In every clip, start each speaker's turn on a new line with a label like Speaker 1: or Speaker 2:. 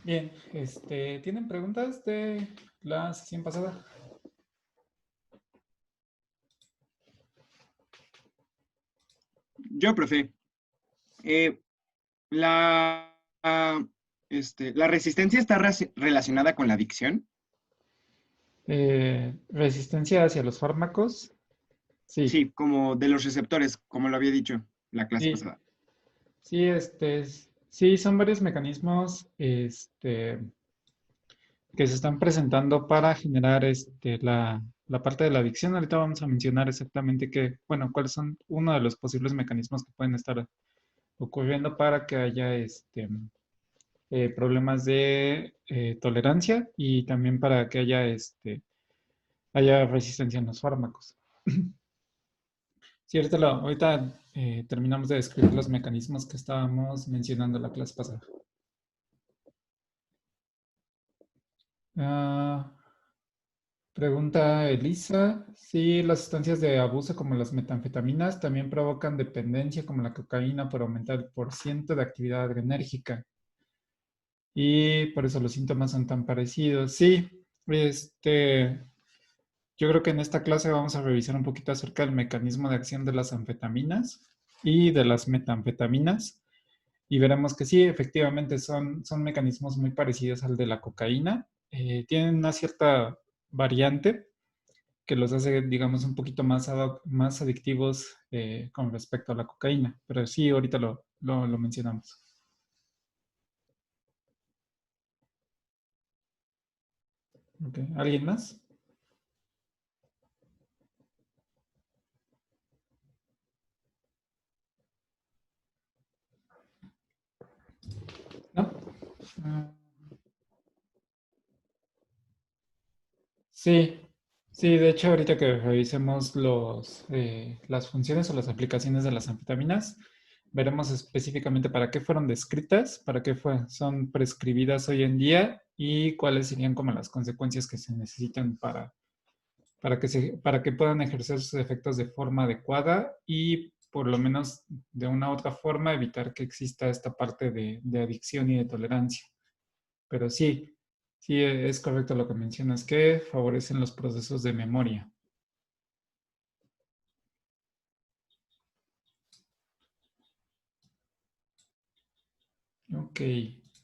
Speaker 1: Bien, ¿tienen preguntas de la sesión pasada?
Speaker 2: Yo, profe, eh, la, la resistencia está relacionada con la adicción.
Speaker 1: Resistencia hacia los fármacos. Sí,
Speaker 2: Sí, como de los receptores, como lo había dicho la clase
Speaker 1: sí,
Speaker 2: pasada.
Speaker 1: sí, sí, son varios mecanismos, que se están presentando para generar, la parte de la adicción. Ahorita vamos a mencionar exactamente bueno, cuáles son uno de los posibles mecanismos que pueden estar ocurriendo para que haya, problemas de tolerancia y también para que haya resistencia en los fármacos. Sí, ahorita terminamos de describir los mecanismos que estábamos mencionando la clase pasada. Ah, pregunta Elisa, si las sustancias de abuso como las metanfetaminas también provocan dependencia como la cocaína por aumentar el porciento de actividad adrenérgica y por eso los síntomas son tan parecidos. Sí, yo creo que en esta clase vamos a revisar un poquito acerca del mecanismo de acción de las anfetaminas y de las metanfetaminas. Y veremos que sí, efectivamente son mecanismos muy parecidos al de la cocaína. Tienen una cierta variante que los hace, digamos, un poquito más adictivos con respecto a la cocaína. Pero sí, ahorita lo mencionamos. Ok, ¿alguien más? ¿No? Ah, sí, sí, de hecho, ahorita que revisemos las funciones o las aplicaciones de las anfetaminas, veremos específicamente para qué fueron descritas, para qué son prescribidas hoy en día y cuáles serían como las consecuencias que se necesitan para que puedan ejercer sus efectos de forma adecuada y por lo menos de una u otra forma evitar que exista esta parte de adicción y de tolerancia. Pero sí, sí es correcto lo que mencionas, que favorecen los procesos de memoria. Ok.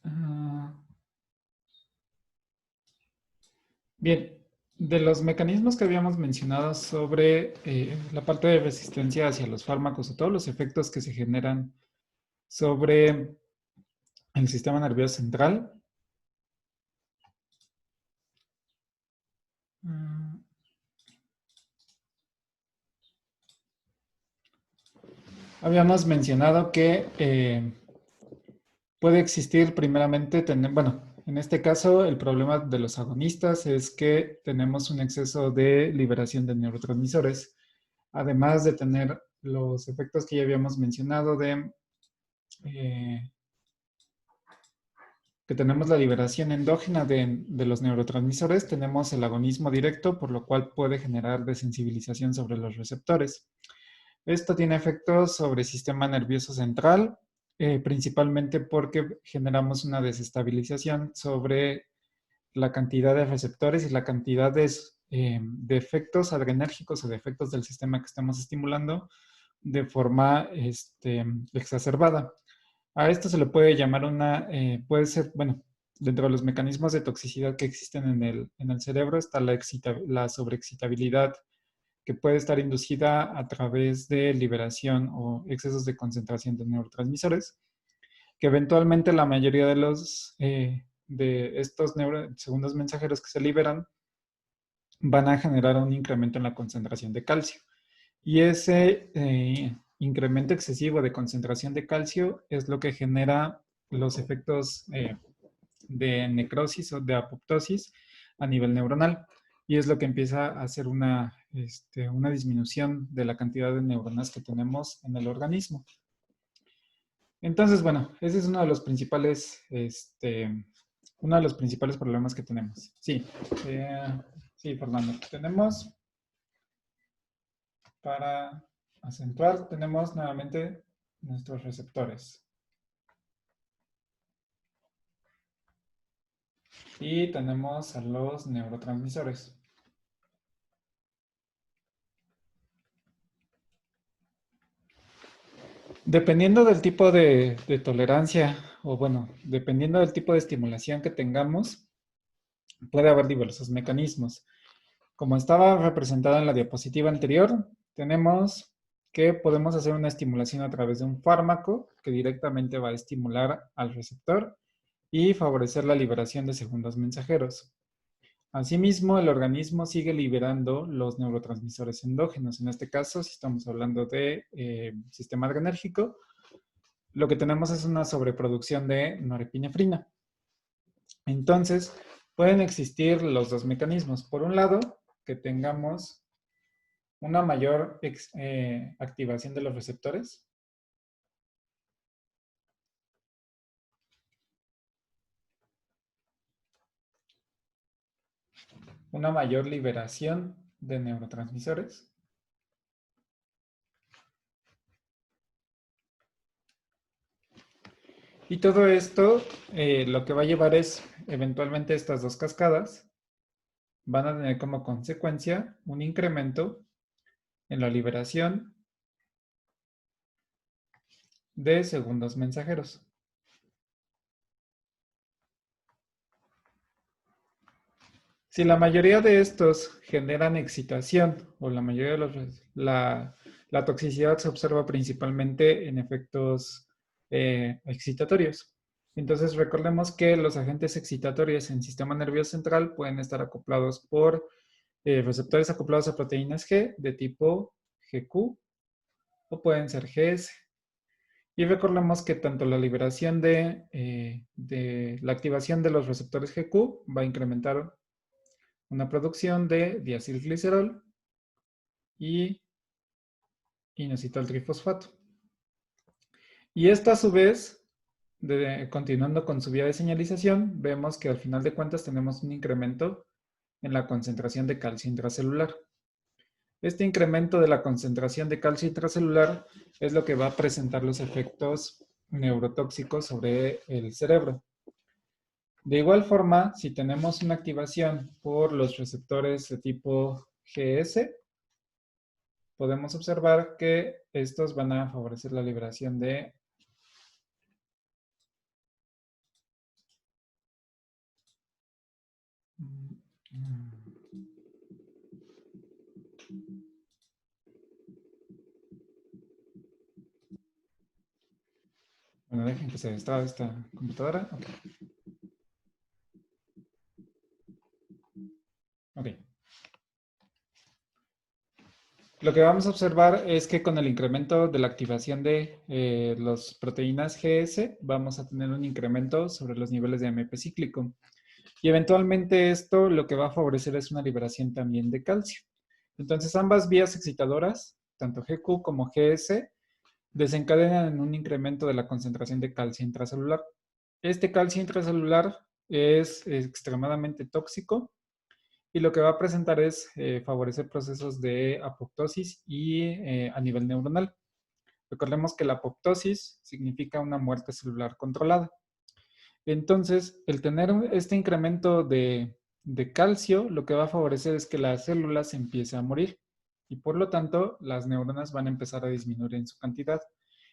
Speaker 1: Ah, bien, de los mecanismos que habíamos mencionado sobre la parte de resistencia hacia los fármacos o todos los efectos que se generan sobre el sistema nervioso central, ah, habíamos mencionado que puede existir primeramente, bueno, en este caso el problema de los agonistas es que tenemos un exceso de liberación de neurotransmisores, además de tener los efectos que ya habíamos mencionado eh, que tenemos la liberación endógena de los neurotransmisores, tenemos el agonismo directo, por lo cual puede generar desensibilización sobre los receptores. Esto tiene efectos sobre el sistema nervioso central, principalmente porque generamos una desestabilización sobre la cantidad de receptores y la cantidad de efectos adrenérgicos o de efectos del sistema que estamos estimulando de forma exacerbada. A esto se le puede llamar puede ser, bueno, dentro de los mecanismos de toxicidad que existen en el cerebro está la sobreexcitabilidad que puede estar inducida a través de liberación o excesos de concentración de neurotransmisores, que eventualmente la mayoría de estos segundos mensajeros que se liberan van a generar un incremento en la concentración de calcio. Y ese incremento excesivo de concentración de calcio es lo que genera los efectos de necrosis o de apoptosis a nivel neuronal. Y es lo que empieza a hacer una disminución de la cantidad de neuronas que tenemos en el organismo. Entonces, bueno, ese es uno de los principales problemas que tenemos. Sí, sí, Fernando. Tenemos, para acentuar, tenemos nuevamente nuestros receptores. Y tenemos a los neurotransmisores. Dependiendo del tipo de tolerancia, o bueno, dependiendo del tipo de estimulación que tengamos, puede haber diversos mecanismos. Como estaba representado en la diapositiva anterior, tenemos que podemos hacer una estimulación a través de un fármaco que directamente va a estimular al receptor y favorecer la liberación de segundos mensajeros. Asimismo, el organismo sigue liberando los neurotransmisores endógenos. En este caso, si estamos hablando de sistema adrenérgico, lo que tenemos es una sobreproducción de norepinefrina. Entonces, pueden existir los dos mecanismos. Por un lado, que tengamos una mayor activación de los receptores. Una mayor liberación de neurotransmisores. Y todo esto lo que va a llevar es, eventualmente estas dos cascadas van a tener como consecuencia un incremento en la liberación de segundos mensajeros. Si la mayoría de estos generan excitación o la mayoría de la toxicidad se observa principalmente en efectos excitatorios. Entonces recordemos que los agentes excitatorios en sistema nervioso central pueden estar acoplados por receptores acoplados a proteínas G de tipo GQ o pueden ser GS. Y recordemos que tanto la liberación de la activación de los receptores GQ va a incrementar una producción de diacilglicerol y inositol trifosfato. Y esta a su vez, continuando con su vía de señalización, vemos que al final de cuentas tenemos un incremento en la concentración de calcio intracelular. Este incremento de la concentración de calcio intracelular es lo que va a presentar los efectos neurotóxicos sobre el cerebro. De igual forma, si tenemos una activación por los receptores de tipo GS, podemos observar que estos van a favorecer la liberación de bueno, dejen que se destrabe esta computadora. Ok. Lo que vamos a observar es que con el incremento de la activación de las proteínas GS, vamos a tener un incremento sobre los niveles de AMP cíclico. Y eventualmente esto lo que va a favorecer es una liberación también de calcio. Entonces ambas vías excitadoras, tanto GQ como GS, desencadenan en un incremento de la concentración de calcio intracelular. Este calcio intracelular es extremadamente tóxico y lo que va a presentar es favorecer procesos de apoptosis y a nivel neuronal. Recordemos que la apoptosis significa una muerte celular controlada. Entonces, el tener este incremento de calcio, lo que va a favorecer es que las células empiecen a morir y por lo tanto las neuronas van a empezar a disminuir en su cantidad.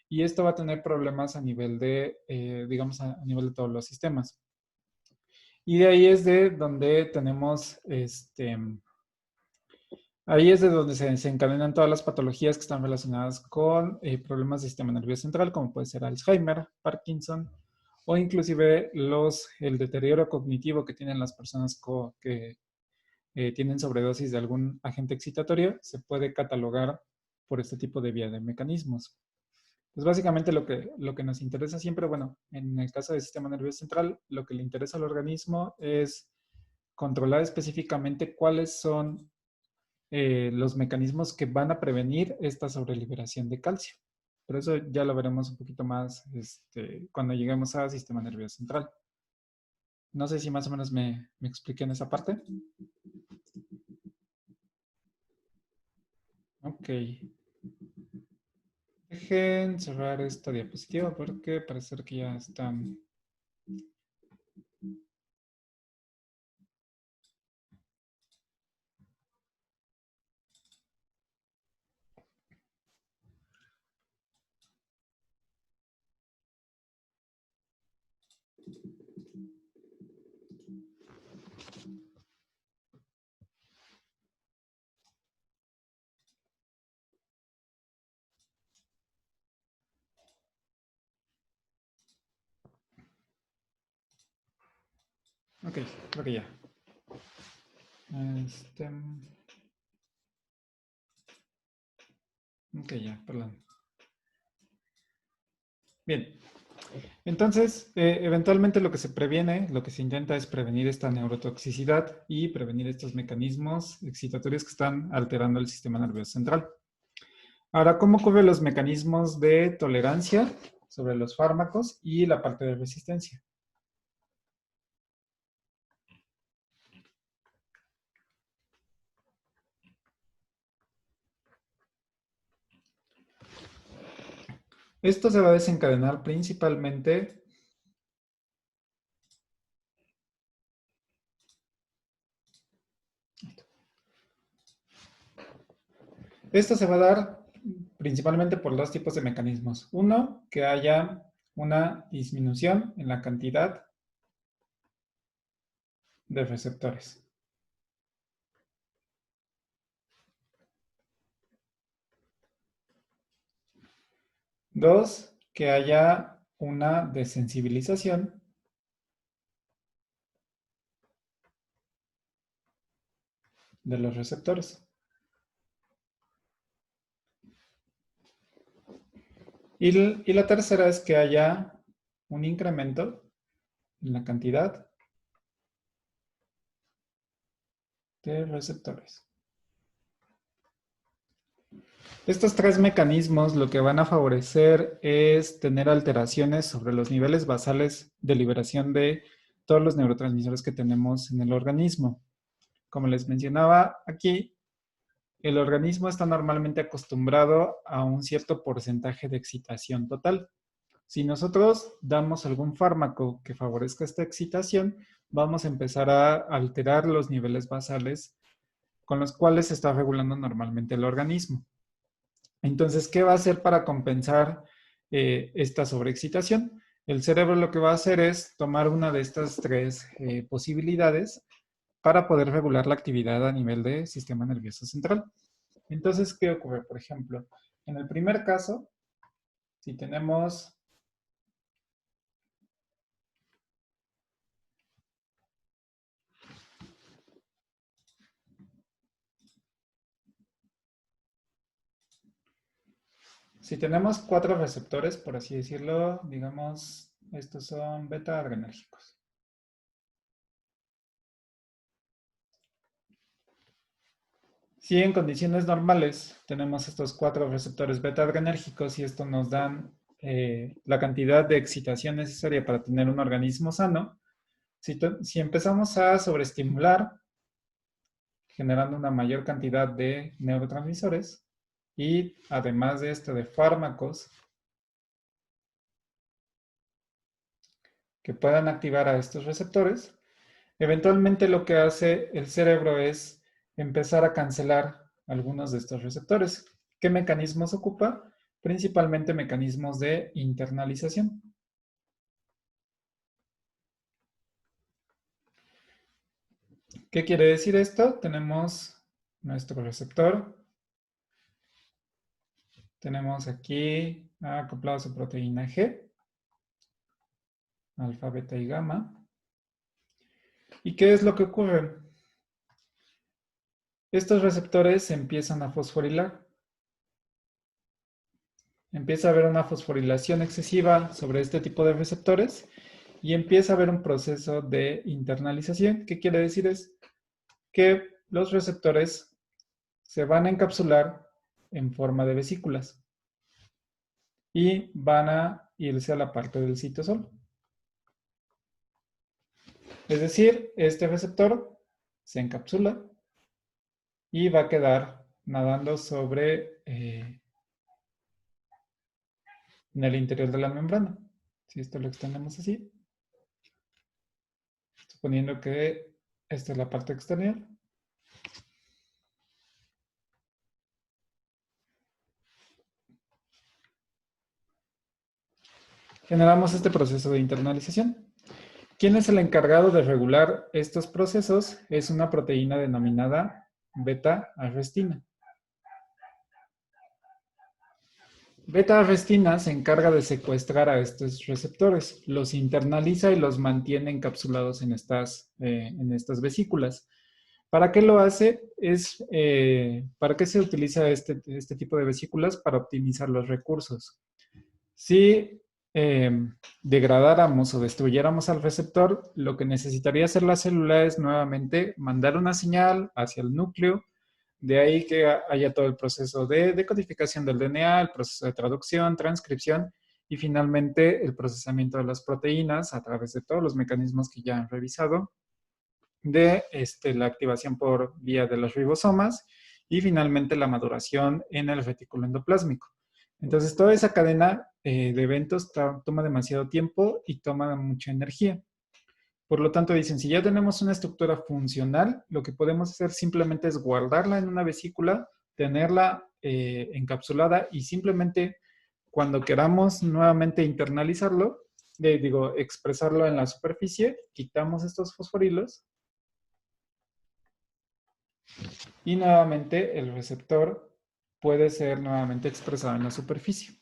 Speaker 1: Y esto va a tener problemas a nivel de, digamos, a nivel de todos los sistemas. Y de ahí es de donde tenemos, ahí es de donde se desencadenan todas las patologías que están relacionadas con problemas del sistema nervioso central, como puede ser Alzheimer, Parkinson, o inclusive el deterioro cognitivo que tienen las personas que tienen sobredosis de algún agente excitatorio, se puede catalogar por este tipo de vía de mecanismos. Pues básicamente lo que nos interesa siempre, bueno, en el caso del sistema nervioso central, lo que le interesa al organismo es controlar específicamente cuáles son los mecanismos que van a prevenir esta sobreliberación de calcio. Pero eso ya lo veremos un poquito más cuando lleguemos al sistema nervioso central. No sé si más o menos me expliqué en esa parte. Ok. Dejen cerrar esta diapositiva porque parece que ya están Ok, creo que ya. Ok, ya, perdón. Bien. Entonces, eventualmente lo que se previene, lo que se intenta es prevenir esta neurotoxicidad y prevenir estos mecanismos excitatorios que están alterando el sistema nervioso central. Ahora, ¿cómo ocurren los mecanismos de tolerancia sobre los fármacos y la parte de resistencia? Esto se va a desencadenar principalmente. Esto se va a dar principalmente por dos tipos de mecanismos. Uno, que haya una disminución en la cantidad de receptores. Dos, que haya una desensibilización de los receptores. Y la tercera es que haya un incremento en la cantidad de receptores. Estos tres mecanismos lo que van a favorecer es tener alteraciones sobre los niveles basales de liberación de todos los neurotransmisores que tenemos en el organismo. Como les mencionaba aquí, el organismo está normalmente acostumbrado a un cierto porcentaje de excitación total. Si nosotros damos algún fármaco que favorezca esta excitación, vamos a empezar a alterar los niveles basales con los cuales se está regulando normalmente el organismo. Entonces, ¿qué va a hacer para compensar esta sobreexcitación? El cerebro lo que va a hacer es tomar una de estas tres posibilidades para poder regular la actividad a nivel del sistema nervioso central. Entonces, ¿qué ocurre? Por ejemplo, en el primer caso, si tenemos cuatro receptores, por así decirlo, digamos, estos son beta adrenérgicos. Si en condiciones normales tenemos estos cuatro receptores beta adrenérgicos y esto nos dan la cantidad de excitación necesaria para tener un organismo sano, si empezamos a sobreestimular, generando una mayor cantidad de neurotransmisores y además de esto de fármacos que puedan activar a estos receptores, eventualmente lo que hace el cerebro es empezar a cancelar algunos de estos receptores. ¿Qué mecanismos ocupa? Principalmente mecanismos de internalización. ¿Qué quiere decir esto? Tenemos nuestro receptor. Tenemos aquí acoplado su proteína G, alfa, beta y gamma. ¿Y qué es lo que ocurre? Estos receptores se empiezan a fosforilar. Empieza a haber una fosforilación excesiva sobre este tipo de receptores y empieza a haber un proceso de internalización. ¿Qué quiere decir? Es que los receptores se van a encapsular en forma de vesículas y van a irse a la parte del citosol. Es decir, este receptor se encapsula y va a quedar nadando sobre en el interior de la membrana. Si esto lo extendemos así, suponiendo que esta es la parte exterior. Generamos este proceso de internalización. ¿Quién es el encargado de regular estos procesos? Es una proteína denominada beta-arrestina. Beta-arrestina se encarga de secuestrar a estos receptores, los internaliza y los mantiene encapsulados en estas vesículas. ¿Para qué lo hace? ¿Para qué se utiliza este tipo de vesículas? Para optimizar los recursos. Si degradáramos o destruyéramos al receptor, lo que necesitaría hacer la célula es nuevamente mandar una señal hacia el núcleo. De ahí que haya todo el proceso de decodificación del DNA, el proceso de traducción, transcripción y finalmente el procesamiento de las proteínas a través de todos los mecanismos que ya han revisado, de la activación por vía de los ribosomas y finalmente la maduración en el retículo endoplásmico. Entonces, toda esa cadena de eventos toma demasiado tiempo y toma mucha energía. Por lo tanto, dicen, si ya tenemos una estructura funcional, lo que podemos hacer simplemente es guardarla en una vesícula, tenerla encapsulada y simplemente cuando queramos nuevamente internalizarlo, expresarlo en la superficie, quitamos estos fosforilos y nuevamente el receptor puede ser nuevamente expresado en la superficie.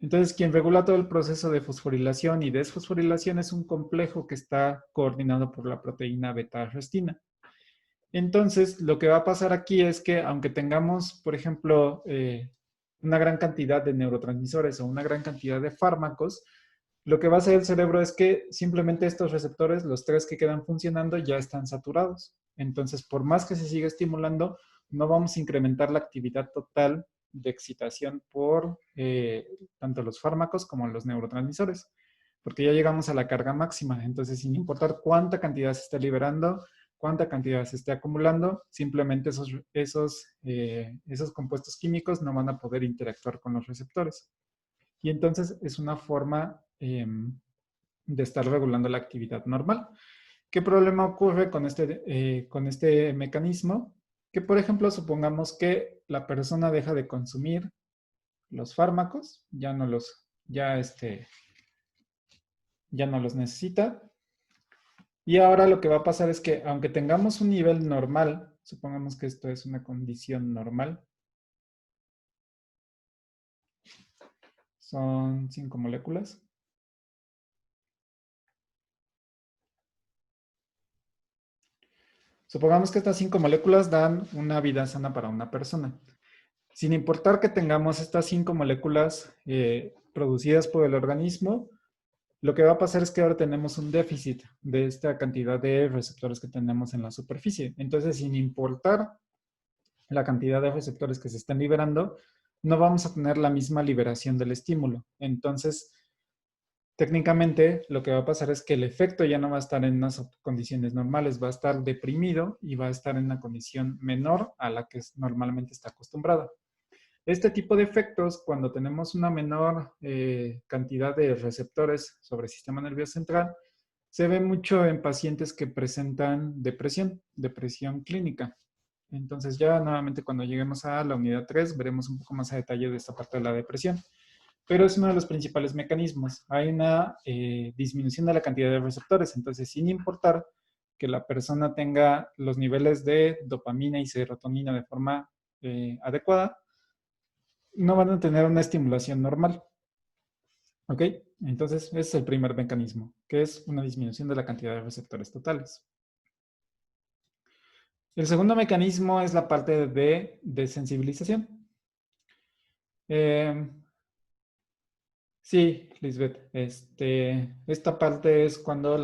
Speaker 1: Entonces, quien regula todo el proceso de fosforilación y desfosforilación es un complejo que está coordinado por la proteína beta-arrestina. Entonces, lo que va a pasar aquí es que aunque tengamos, por ejemplo, una gran cantidad de neurotransmisores o una gran cantidad de fármacos, lo que va a hacer el cerebro es que simplemente estos receptores, los tres que quedan funcionando, ya están saturados. Entonces, por más que se siga estimulando, no vamos a incrementar la actividad total de excitación por tanto los fármacos como los neurotransmisores, porque ya llegamos a la carga máxima. Entonces, sin importar cuánta cantidad se esté liberando, cuánta cantidad se esté acumulando, simplemente esos compuestos químicos no van a poder interactuar con los receptores. Y entonces es una forma de estar regulando la actividad normal. ¿Qué problema ocurre con este mecanismo? Que, por ejemplo, supongamos que la persona deja de consumir los fármacos, ya no los necesita. Y ahora lo que va a pasar es que, aunque tengamos un nivel normal, supongamos que esto es una condición normal, son 5 moléculas. Supongamos que estas 5 moléculas dan una vida sana para una persona. Sin importar que tengamos estas 5 moléculas producidas por el organismo, lo que va a pasar es que ahora tenemos un déficit de esta cantidad de receptores que tenemos en la superficie. Entonces, sin importar la cantidad de receptores que se están liberando, no vamos a tener la misma liberación del estímulo. Entonces, técnicamente, lo que va a pasar es que el efecto ya no va a estar en unas condiciones normales, va a estar deprimido y va a estar en una condición menor a la que normalmente está acostumbrada. Este tipo de efectos, cuando tenemos una menor cantidad de receptores sobre el sistema nervioso central, se ve mucho en pacientes que presentan depresión clínica. Entonces ya nuevamente cuando lleguemos a la unidad 3 veremos un poco más a detalle de esta parte de la depresión. Pero es uno de los principales mecanismos. Hay una disminución de la cantidad de receptores, entonces sin importar que la persona tenga los niveles de dopamina y serotonina de forma adecuada, no van a tener una estimulación normal. ¿Ok? Entonces, ese es el primer mecanismo, que es una disminución de la cantidad de receptores totales. El segundo mecanismo es la parte de desensibilización. Sí, Lisbeth, esta parte es cuando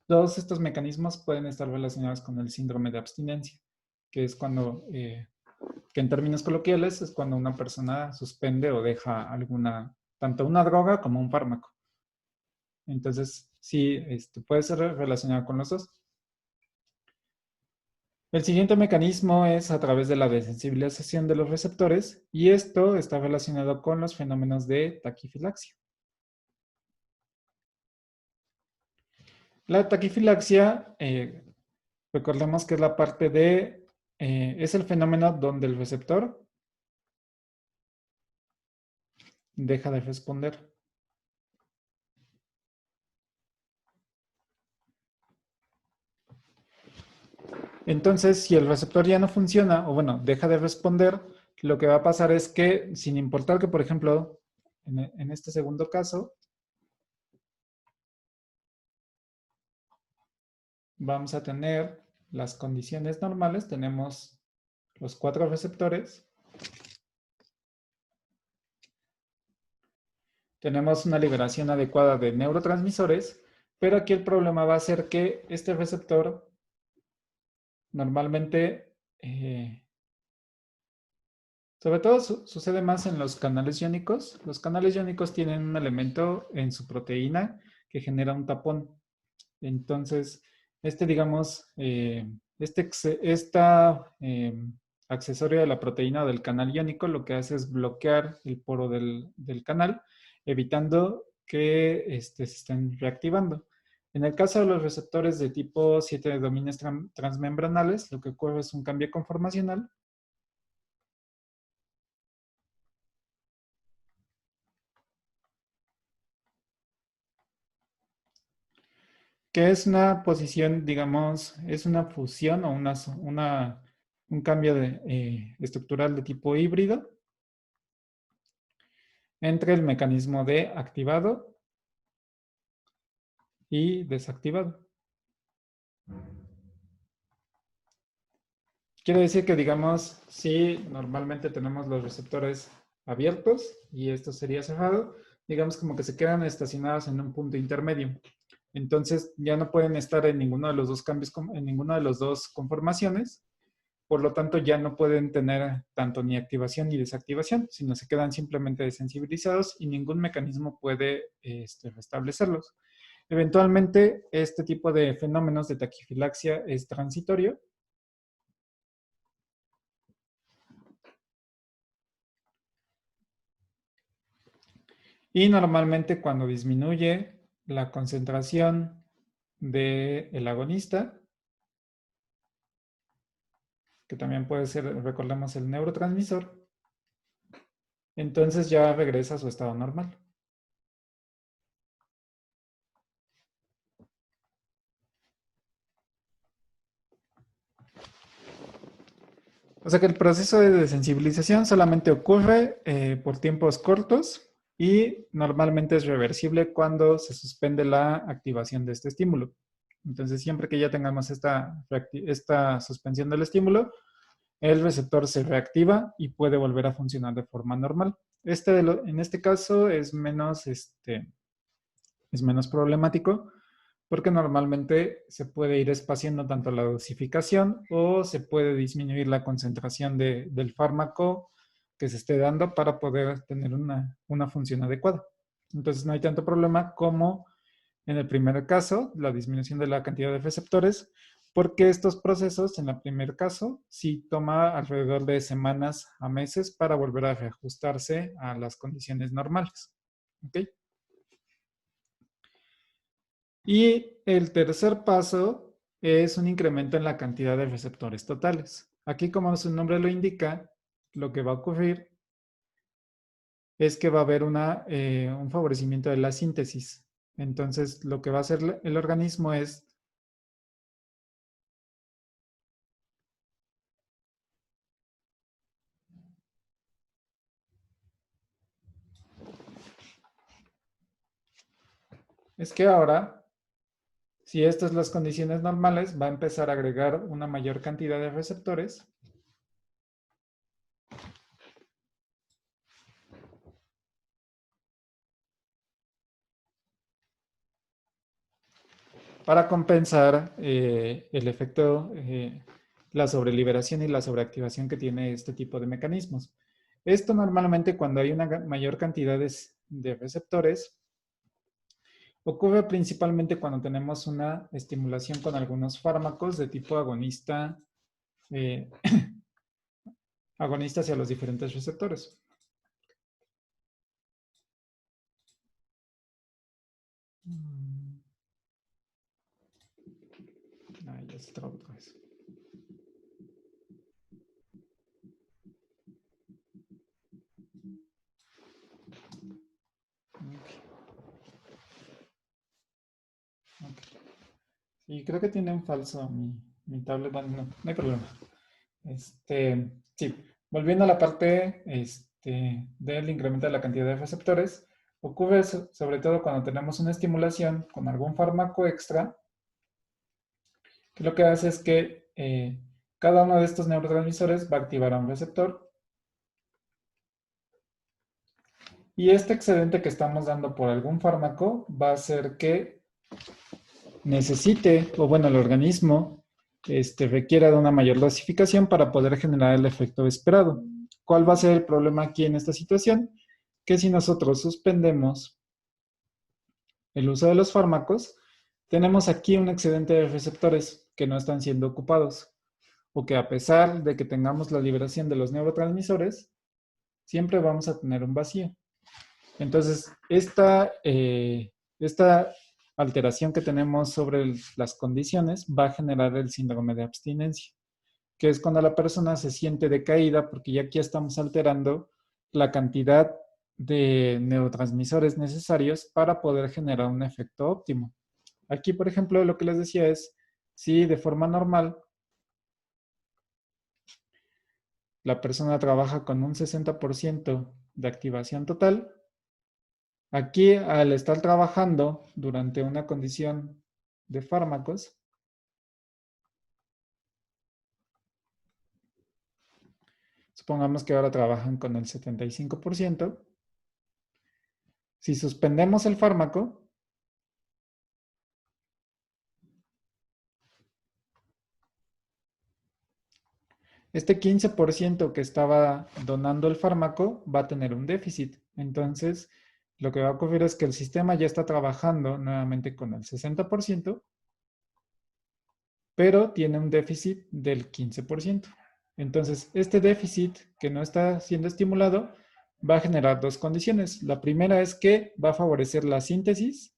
Speaker 1: todos estos mecanismos pueden estar relacionados con el síndrome de abstinencia, que es cuando, que en términos coloquiales, es cuando una persona suspende o deja tanto una droga como un fármaco. Entonces, sí, puede ser relacionado con los dos. El siguiente mecanismo es a través de la desensibilización de los receptores y esto está relacionado con los fenómenos de taquifilaxia. La taquifilaxia, recordemos que es la parte es el fenómeno donde el receptor deja de responder. Entonces, si el receptor ya no funciona, o bueno, deja de responder, lo que va a pasar es que, sin importar que, por ejemplo, en este segundo caso, vamos a tener las condiciones normales, tenemos los 4 receptores, tenemos una liberación adecuada de neurotransmisores, pero aquí el problema va a ser que este receptor normalmente, sobre todo sucede más en los canales iónicos. Los canales iónicos tienen un elemento en su proteína que genera un tapón. Entonces, digamos, esta accesorio de la proteína del canal iónico lo que hace es bloquear el poro del canal, evitando que se estén reactivando. En el caso de los receptores de tipo 7 de dominios transmembranales, lo que ocurre es un cambio conformacional. Que es una posición, digamos, es una fusión o un cambio estructural de tipo híbrido entre el mecanismo de activado y desactivado. Quiere decir que, digamos, si normalmente tenemos los receptores abiertos y esto sería cerrado, digamos como que se quedan estacionados en un punto intermedio. Entonces ya no pueden estar en ninguno de los dos cambios, en ninguna de las dos conformaciones. Por lo tanto, ya no pueden tener tanto ni activación ni desactivación, sino se quedan simplemente desensibilizados y ningún mecanismo puede restablecerlos. Eventualmente, este tipo de fenómenos de taquifilaxia es transitorio. Y normalmente cuando disminuye la concentración del agonista, que también puede ser, recordemos, el neurotransmisor, entonces ya regresa a su estado normal. O sea que el proceso de desensibilización solamente ocurre por tiempos cortos y normalmente es reversible cuando se suspende la activación de este estímulo. Entonces, siempre que ya tengamos esta suspensión del estímulo, el receptor se reactiva y puede volver a funcionar de forma normal. En este caso es menos problemático porque normalmente se puede ir espaciando tanto la dosificación o se puede disminuir la concentración del fármaco que se esté dando para poder tener una función adecuada. Entonces no hay tanto problema como en el primer caso, la disminución de la cantidad de receptores, porque estos procesos, en el primer caso, sí toma alrededor de semanas a meses para volver a reajustarse a las condiciones normales. ¿Ok? Y el tercer paso es un incremento en la cantidad de receptores totales. Aquí, como su nombre lo indica, lo que va a ocurrir es que va a haber un favorecimiento de la síntesis. Entonces, lo que va a hacer el organismo es que ahora, si estas son las condiciones normales, va a empezar a agregar una mayor cantidad de receptores para compensar el efecto, la sobreliberación y la sobreactivación que tiene este tipo de mecanismos. Esto normalmente cuando hay una mayor cantidad de receptores, ocurre principalmente cuando tenemos una estimulación con algunos fármacos de tipo agonista, eh, agonista hacia los diferentes receptores. Ay, ya se trabó otra vez. Okay. Okay. Sí, creo que tiene un falso mi tablet. Bueno, no hay problema. Sí. Volviendo a la parte del incremento de la cantidad de receptores, ocurre sobre todo cuando tenemos una estimulación con algún fármaco extra, que lo que hace es que cada uno de estos neurotransmisores va a activar a un receptor y este excedente que estamos dando por algún fármaco va a hacer que necesite, o bueno, el organismo requiera de una mayor dosificación para poder generar el efecto esperado. ¿Cuál va a ser el problema aquí en esta situación? Que si nosotros suspendemos el uso de los fármacos, tenemos aquí un excedente de receptores que no están siendo ocupados, o que a pesar de que tengamos la liberación de los neurotransmisores, siempre vamos a tener un vacío. Entonces, esta alteración que tenemos sobre las condiciones va a generar el síndrome de abstinencia, que es cuando la persona se siente decaída porque ya aquí estamos alterando la cantidad de neurotransmisores necesarios para poder generar un efecto óptimo. Aquí, por ejemplo, lo que les decía es, si de forma normal la persona trabaja con un 60% de activación total, aquí, al estar trabajando durante una condición de fármacos, supongamos que ahora trabajan con el 75%, si suspendemos el fármaco, este 15% que estaba donando el fármaco va a tener un déficit. Entonces, lo que va a ocurrir es que el sistema ya está trabajando nuevamente con el 60%, pero tiene un déficit del 15%. Entonces, este déficit que no está siendo estimulado va a generar dos condiciones. La primera es que va a favorecer la síntesis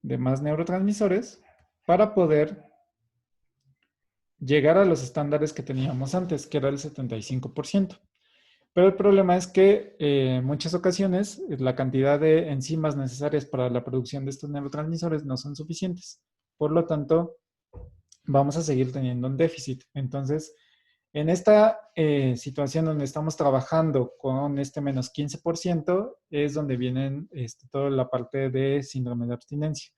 Speaker 1: de más neurotransmisores para poder llegar a los estándares que teníamos antes, que era el 75%. Pero el problema es que en muchas ocasiones la cantidad de enzimas necesarias para la producción de estos neurotransmisores no son suficientes. Por lo tanto, vamos a seguir teniendo un déficit. Entonces, en esta situación donde estamos trabajando con este menos 15%, es donde vienen toda la parte de síndrome de abstinencia,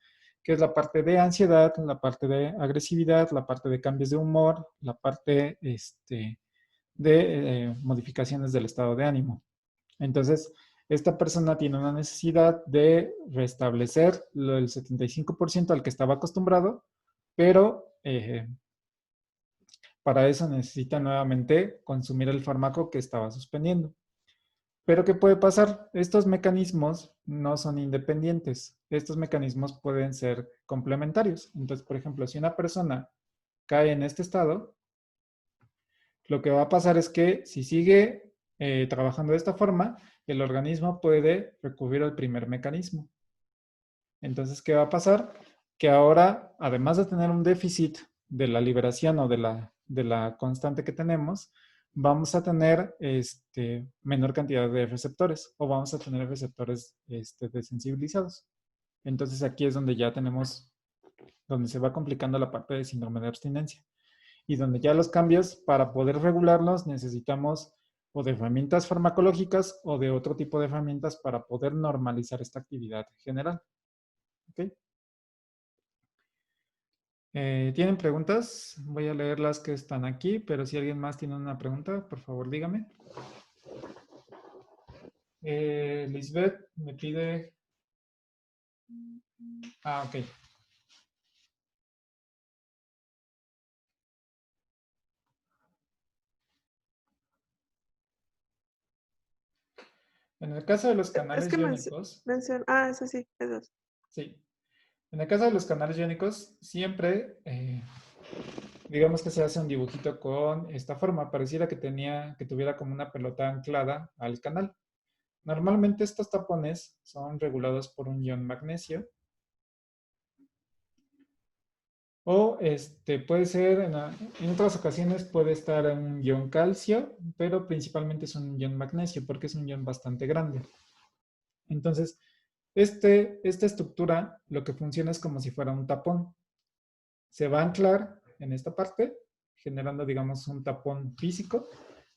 Speaker 1: que es la parte de ansiedad, la parte de agresividad, la parte de cambios de humor, la parte de modificaciones del estado de ánimo. Entonces, esta persona tiene una necesidad de restablecer el 75% al que estaba acostumbrado, pero para eso necesita nuevamente consumir el fármaco que estaba suspendiendo. Pero ¿qué puede pasar? Estos mecanismos no son independientes. Estos mecanismos pueden ser complementarios. Entonces, por ejemplo, si una persona cae en este estado, lo que va a pasar es que si sigue trabajando de esta forma, el organismo puede recurrir al primer mecanismo. Entonces, ¿qué va a pasar? Que ahora, además de tener un déficit de la liberación o de la constante que tenemos, vamos a tener menor cantidad de receptores o vamos a tener receptores desensibilizados. Entonces, aquí es donde ya tenemos, donde se va complicando la parte de síndrome de abstinencia y donde ya los cambios, para poder regularlos, necesitamos o de herramientas farmacológicas o de otro tipo de herramientas para poder normalizar esta actividad general. ¿Ok? ¿Tienen preguntas? Voy a leer las que están aquí, pero si alguien más tiene una pregunta, por favor dígame. Lisbeth me pide... Ah, ok. En el caso de los
Speaker 3: Es
Speaker 1: canales
Speaker 3: que
Speaker 1: iónicos,
Speaker 3: menciona, ah, eso sí, eso.
Speaker 1: sí. En el caso de los canales iónicos, siempre, digamos que se hace un dibujito con esta forma. Pareciera que tuviera como una pelota anclada al canal. Normalmente estos tapones son regulados por un ion magnesio. O puede ser, en otras ocasiones puede estar un ion calcio, pero principalmente es un ion magnesio porque es un ion bastante grande. Entonces, esta estructura lo que funciona es como si fuera un tapón. Se va a anclar en esta parte, generando, digamos, un tapón físico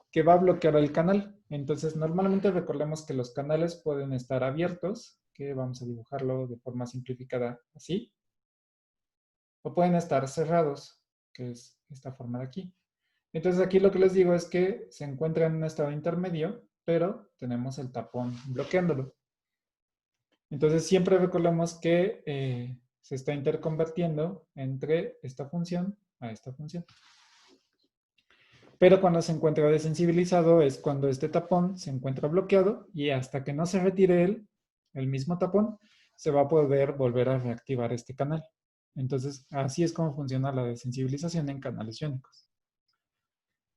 Speaker 1: que va a bloquear el canal. Entonces, normalmente recordemos que los canales pueden estar abiertos, que vamos a dibujarlo de forma simplificada así, o pueden estar cerrados, que es esta forma de aquí. Entonces, aquí lo que les digo es que se encuentra en un estado intermedio, pero tenemos el tapón bloqueándolo. Entonces, siempre recordemos que se está interconvirtiendo entre esta función a esta función. Pero cuando se encuentra desensibilizado es cuando este tapón se encuentra bloqueado y hasta que no se retire el mismo tapón, se va a poder volver a reactivar este canal. Entonces, así es como funciona la desensibilización en canales iónicos.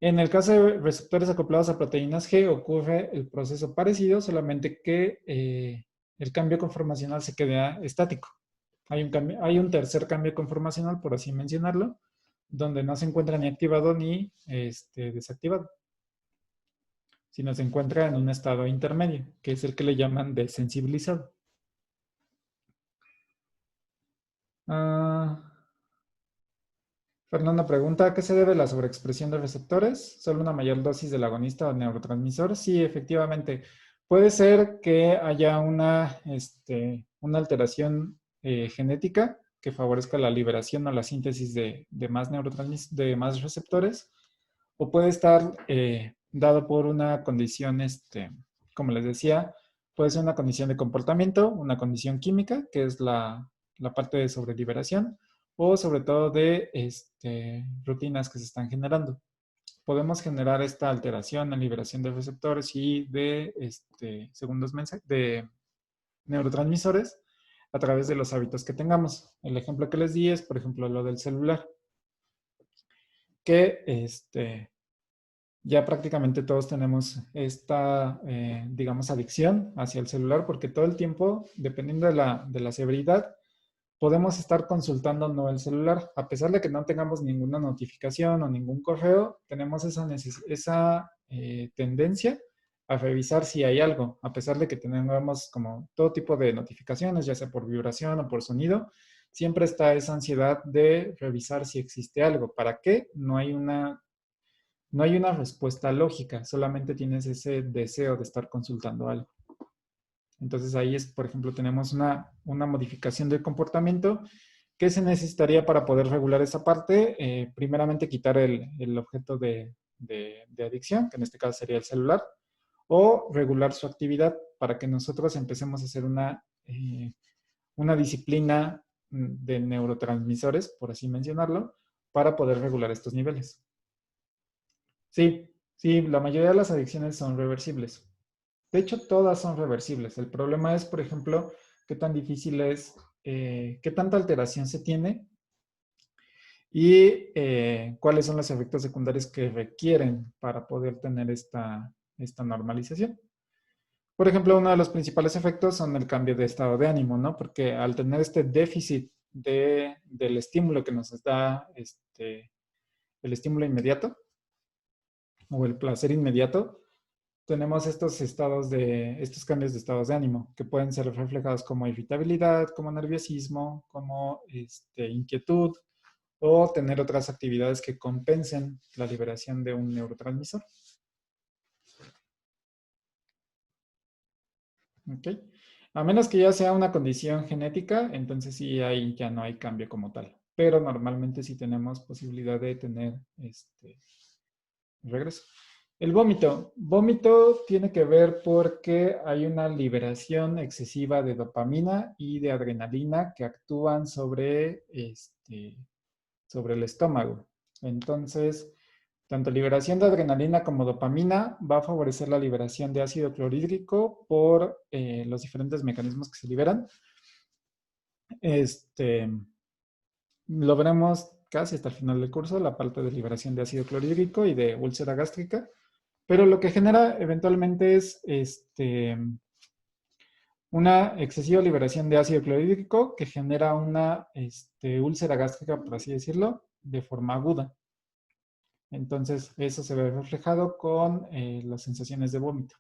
Speaker 1: En el caso de receptores acoplados a proteínas G ocurre el proceso parecido, solamente que el cambio conformacional se queda estático. Hay un tercer cambio conformacional, por así mencionarlo, donde no se encuentra ni activado ni desactivado, sino se encuentra en un estado intermedio, que es el que le llaman desensibilizado. Fernanda pregunta, ¿a qué se debe la sobreexpresión de receptores? ¿Solo una mayor dosis del agonista o neurotransmisor? Sí, efectivamente. Puede ser que haya una alteración genética que favorezca la liberación o la síntesis de más receptores, o puede estar dado por una condición, como les decía, puede ser una condición de comportamiento, una condición química, que es la parte de sobreliberación, o sobre todo de rutinas que se están generando. Podemos generar esta alteración en liberación de receptores y de de neurotransmisores a través de los hábitos que tengamos. El ejemplo que les di es, por ejemplo, lo del celular, que ya prácticamente todos tenemos esta, digamos, adicción hacia el celular, porque todo el tiempo, dependiendo de la severidad, podemos estar consultando no el celular. A pesar de que no tengamos ninguna notificación o ningún correo, tenemos esa tendencia a revisar si hay algo, a pesar de que tengamos como todo tipo de notificaciones, ya sea por vibración o por sonido, siempre está esa ansiedad de revisar si existe algo. ¿Para qué? No hay una respuesta lógica, solamente tienes ese deseo de estar consultando algo. Entonces ahí es, por ejemplo, tenemos una modificación del comportamiento que se necesitaría para poder regular esa parte. Primeramente quitar el objeto de adicción, que en este caso sería el celular, o regular su actividad para que nosotros empecemos a hacer una disciplina de neurotransmisores, por así mencionarlo, para poder regular estos niveles. Sí, sí, la mayoría de las adicciones son reversibles. De hecho, todas son reversibles. El problema es, por ejemplo, qué tan difícil es, qué tanta alteración se tiene y cuáles son los efectos secundarios que requieren para poder tener esta normalización. Por ejemplo, uno de los principales efectos son el cambio de estado de ánimo, ¿no? Porque al tener este déficit del estímulo que nos da el estímulo inmediato o el placer inmediato, tenemos estos cambios de estados de ánimo que pueden ser reflejados como irritabilidad, como nerviosismo, como inquietud o tener otras actividades que compensen la liberación de un neurotransmisor. ¿Ok? A menos que ya sea una condición genética, entonces sí ya no hay cambio como tal. Pero normalmente sí tenemos posibilidad de tener regreso. El vómito. Vómito tiene que ver porque hay una liberación excesiva de dopamina y de adrenalina que actúan sobre el estómago. Entonces, tanto liberación de adrenalina como dopamina va a favorecer la liberación de ácido clorhídrico por los diferentes mecanismos que se liberan. Lo veremos casi hasta el final del curso, la parte de liberación de ácido clorhídrico y de úlcera gástrica. Pero lo que genera eventualmente es una excesiva liberación de ácido clorhídrico que genera una úlcera gástrica, por así decirlo, de forma aguda. Entonces, eso se ve reflejado con las sensaciones de vómito.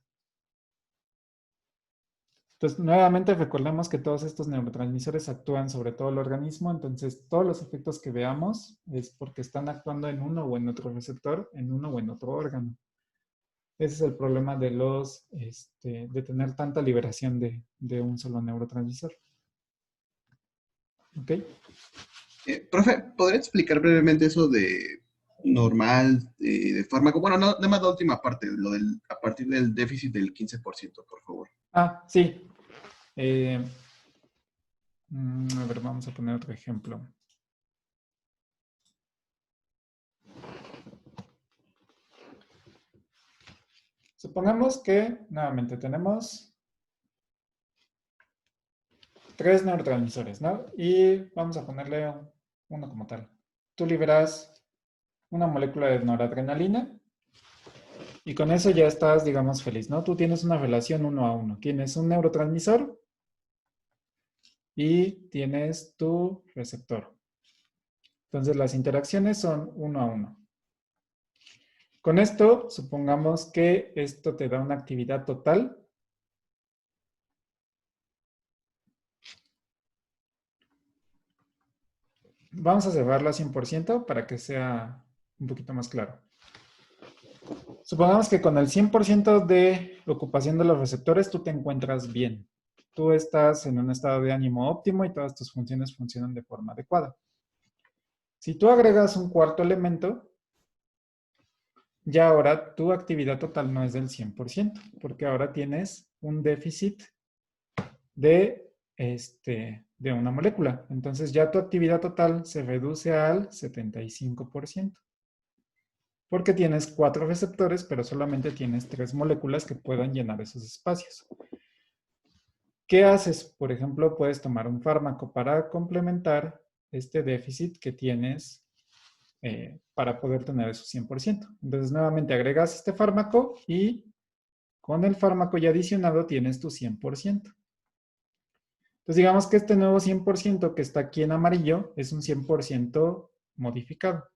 Speaker 1: Entonces, nuevamente recordemos que todos estos neurotransmisores actúan sobre todo el organismo, entonces todos los efectos que veamos es porque están actuando en uno o en otro receptor, en uno o en otro órgano. Ese es el problema de de tener tanta liberación de un solo neurotransmisor. ¿Ok?
Speaker 4: Profe, ¿podría explicar brevemente eso de normal, de fármaco? Bueno, no, nada más la última parte, a partir del déficit del 15%, por favor.
Speaker 1: Ah, sí. A ver, vamos a poner otro ejemplo. Supongamos que, nuevamente, tenemos 3 neurotransmisores, ¿no? Y vamos a ponerle uno como tal. Tú liberas una molécula de noradrenalina y con eso ya estás, digamos, feliz, ¿no? Tú tienes una relación 1 a 1. Tienes un neurotransmisor y tienes tu receptor. Entonces las interacciones son 1 a 1. Con esto, supongamos que esto te da una actividad total. Vamos a cerrarlo a 100% para que sea un poquito más claro. Supongamos que con el 100% de ocupación de los receptores tú te encuentras bien. Tú estás en un estado de ánimo óptimo y todas tus funciones funcionan de forma adecuada. Si tú agregas un cuarto elemento, ya ahora tu actividad total no es del 100%, porque ahora tienes un déficit de una molécula. Entonces ya tu actividad total se reduce al 75%. Porque tienes 4 receptores, pero solamente tienes 3 moléculas que puedan llenar esos espacios. ¿Qué haces? Por ejemplo, puedes tomar un fármaco para complementar este déficit que tienes para poder tener esos 100%. Entonces, nuevamente agregas este fármaco y con el fármaco ya adicionado tienes tu 100%. Entonces, digamos que este nuevo 100% que está aquí en amarillo es un 100% modificado.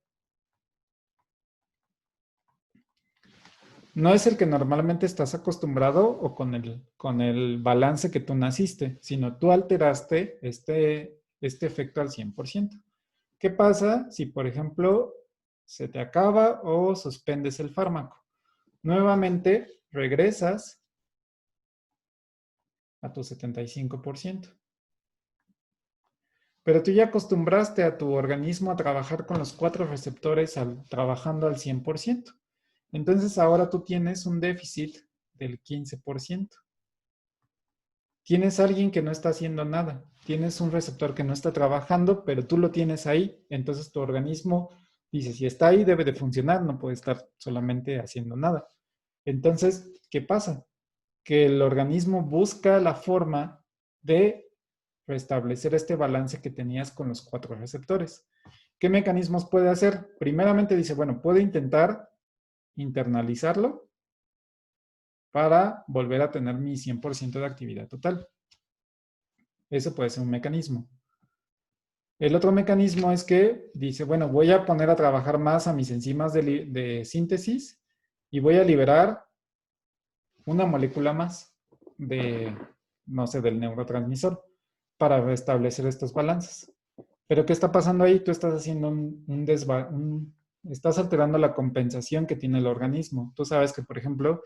Speaker 1: No es el que normalmente estás acostumbrado o con el balance que tú naciste, sino tú alteraste este efecto al 100%. ¿Qué pasa si, por ejemplo, se te acaba o suspendes el fármaco? Nuevamente regresas a tu 75%. Pero tú ya acostumbraste a tu organismo a trabajar con los 4 receptores trabajando al 100%. Entonces ahora tú tienes un déficit del 15%. Tienes a alguien que no está haciendo nada. Tienes un receptor que no está trabajando, pero tú lo tienes ahí. Entonces tu organismo dice, si está ahí debe de funcionar, no puede estar solamente haciendo nada. Entonces, ¿qué pasa? Que el organismo busca la forma de restablecer este balance que tenías con los 4 receptores. ¿Qué mecanismos puede hacer? Primeramente dice, bueno, puedo intentar internalizarlo para volver a tener mi 100% de actividad total. Eso puede ser un mecanismo. El otro mecanismo es que dice, bueno, voy a poner a trabajar más a mis enzimas de síntesis y voy a liberar una molécula más no sé, del neurotransmisor para restablecer estos balances. Pero ¿qué está pasando ahí? Tú estás haciendo estás alterando la compensación que tiene el organismo. Tú sabes que, por ejemplo,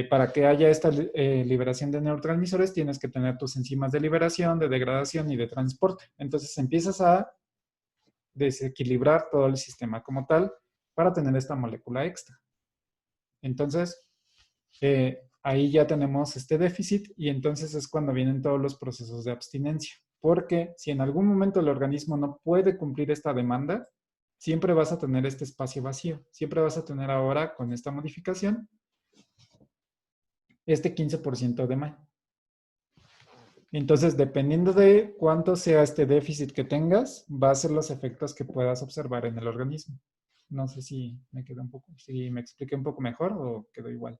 Speaker 1: para que haya esta liberación de neurotransmisores, tienes que tener tus enzimas de liberación, de degradación y de transporte. Entonces empiezas a desequilibrar todo el sistema como tal para tener esta molécula extra. Entonces, ahí ya tenemos este déficit y entonces es cuando vienen todos los procesos de abstinencia. Porque si en algún momento el organismo no puede cumplir esta demanda, siempre vas a tener este espacio vacío. Siempre vas a tener ahora, con esta modificación, este 15% de más. Entonces, dependiendo de cuánto sea este déficit que tengas, va a ser los efectos que puedas observar en el organismo. No sé si si me expliqué un poco mejor o quedó igual.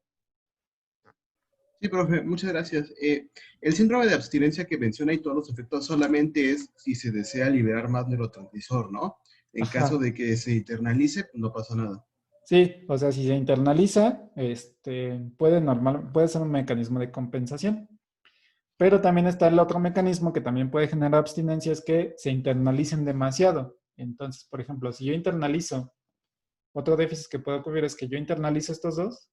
Speaker 4: Sí, profe, muchas gracias. El síndrome de abstinencia que menciona y todos los efectos solamente es si se desea liberar más neurotransmisor, ¿no? En
Speaker 1: Ajá.
Speaker 4: caso de que se internalice, pues no pasa nada.
Speaker 1: Sí, o sea, si se internaliza, puede ser un mecanismo de compensación. Pero también está el otro mecanismo que también puede generar abstinencia, es que se internalicen demasiado. Entonces, por ejemplo, si yo internalizo, otro déficit que puede ocurrir es que yo internalizo estos dos.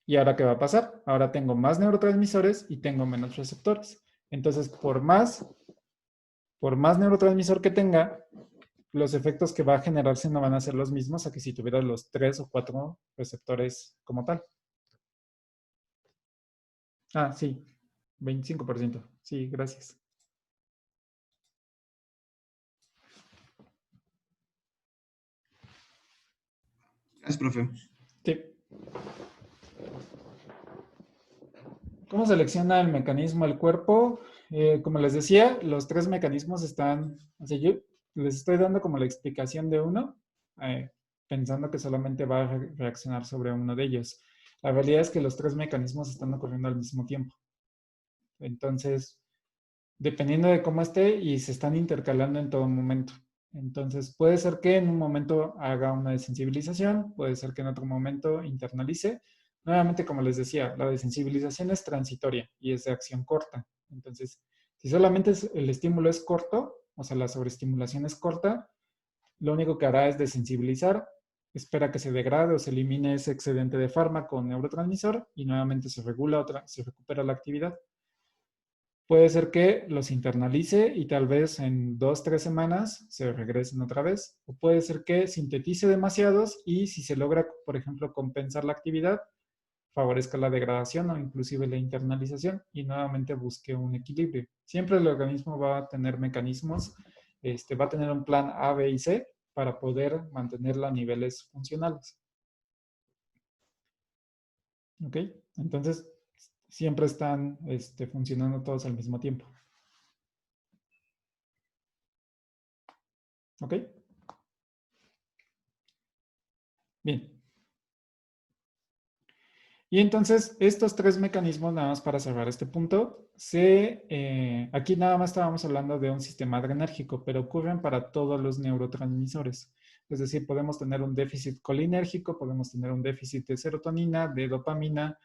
Speaker 1: ¿Y ahora qué va a pasar? Ahora tengo más neurotransmisores y tengo menos receptores. Entonces, por más neurotransmisor que tenga, los efectos que va a generarse no van a ser los mismos a que si tuviera los 3 o 4 receptores como tal. Ah, sí, 25%. Sí, gracias.
Speaker 4: Gracias, profe.
Speaker 1: Sí. ¿Cómo selecciona el mecanismo el cuerpo? Como les decía, los 3 mecanismos están, o sea, yo les estoy dando como la explicación de uno, pensando que solamente va a reaccionar sobre uno de ellos. La realidad es que los 3 mecanismos están ocurriendo al mismo tiempo. Entonces, dependiendo de cómo esté, y se están intercalando en todo momento. Entonces, puede ser que en un momento haga una desensibilización, puede ser que en otro momento internalice. Nuevamente, como les decía, la desensibilización es transitoria y es de acción corta. Entonces, si solamente el estímulo es corto, o sea, la sobreestimulación es corta, lo único que hará es desensibilizar, espera que se degrade o se elimine ese excedente de fármaco o neurotransmisor y nuevamente se recupera la actividad. Puede ser que los internalice y tal vez en 2-3 semanas se regresen otra vez. O puede ser que sintetice demasiados y si se logra, por ejemplo, compensar la actividad, favorezca la degradación o inclusive la internalización y nuevamente busque un equilibrio. Siempre el organismo va a tener mecanismos, va a tener un plan A, B y C para poder mantenerla a niveles funcionales. ¿Ok? Entonces, siempre están funcionando todos al mismo tiempo. ¿Ok? Bien. Y entonces, estos 3 mecanismos, nada más para cerrar este punto, aquí nada más estábamos hablando de un sistema adrenérgico, pero ocurren para todos los neurotransmisores. Es decir, podemos tener un déficit colinérgico, podemos tener un déficit de serotonina, de dopamina,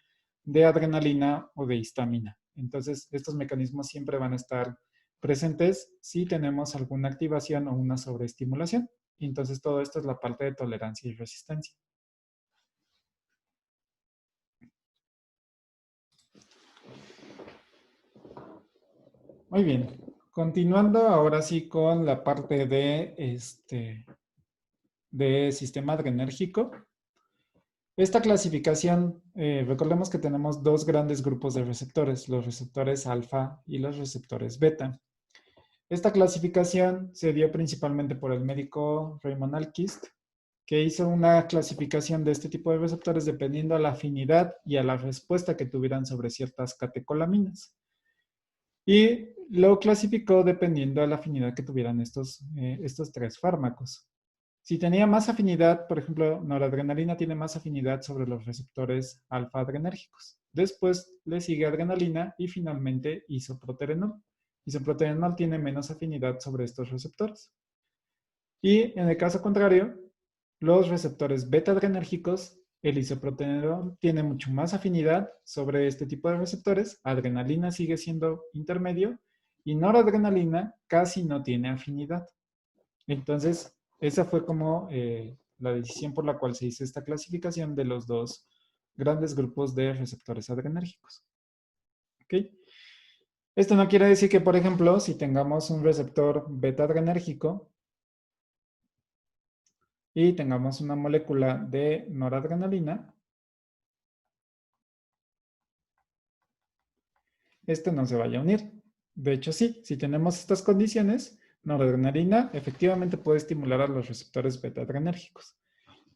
Speaker 1: de adrenalina o de histamina. Entonces, estos mecanismos siempre van a estar presentes si tenemos alguna activación o una sobreestimulación. Y entonces, todo esto es la parte de tolerancia y resistencia. Muy bien. Continuando ahora sí con la parte de sistema adrenérgico. Esta clasificación, recordemos que tenemos 2 grandes grupos de receptores, los receptores alfa y los receptores beta. Esta clasificación se dio principalmente por el médico Raymond Alquist, que hizo una clasificación de este tipo de receptores dependiendo a la afinidad y a la respuesta que tuvieran sobre ciertas catecolaminas. Y lo clasificó dependiendo de la afinidad que tuvieran estos 3 fármacos. Si tenía más afinidad, por ejemplo, noradrenalina tiene más afinidad sobre los receptores alfa-adrenérgicos. Después le sigue adrenalina y finalmente isoproterenol. Isoproterenol tiene menos afinidad sobre estos receptores. Y en el caso contrario, los receptores beta-adrenérgicos, el isoproterenol tiene mucho más afinidad sobre este tipo de receptores. Adrenalina sigue siendo intermedio y noradrenalina casi no tiene afinidad. Entonces, esa fue como la decisión por la cual se hizo esta clasificación de los 2 grandes grupos de receptores adrenérgicos. ¿Ok? Esto no quiere decir que, por ejemplo, si tengamos un receptor beta-adrenérgico y tengamos una molécula de noradrenalina, este no se vaya a unir. De hecho, sí, si tenemos estas condiciones, noradrenalina efectivamente puede estimular a los receptores beta-adrenérgicos.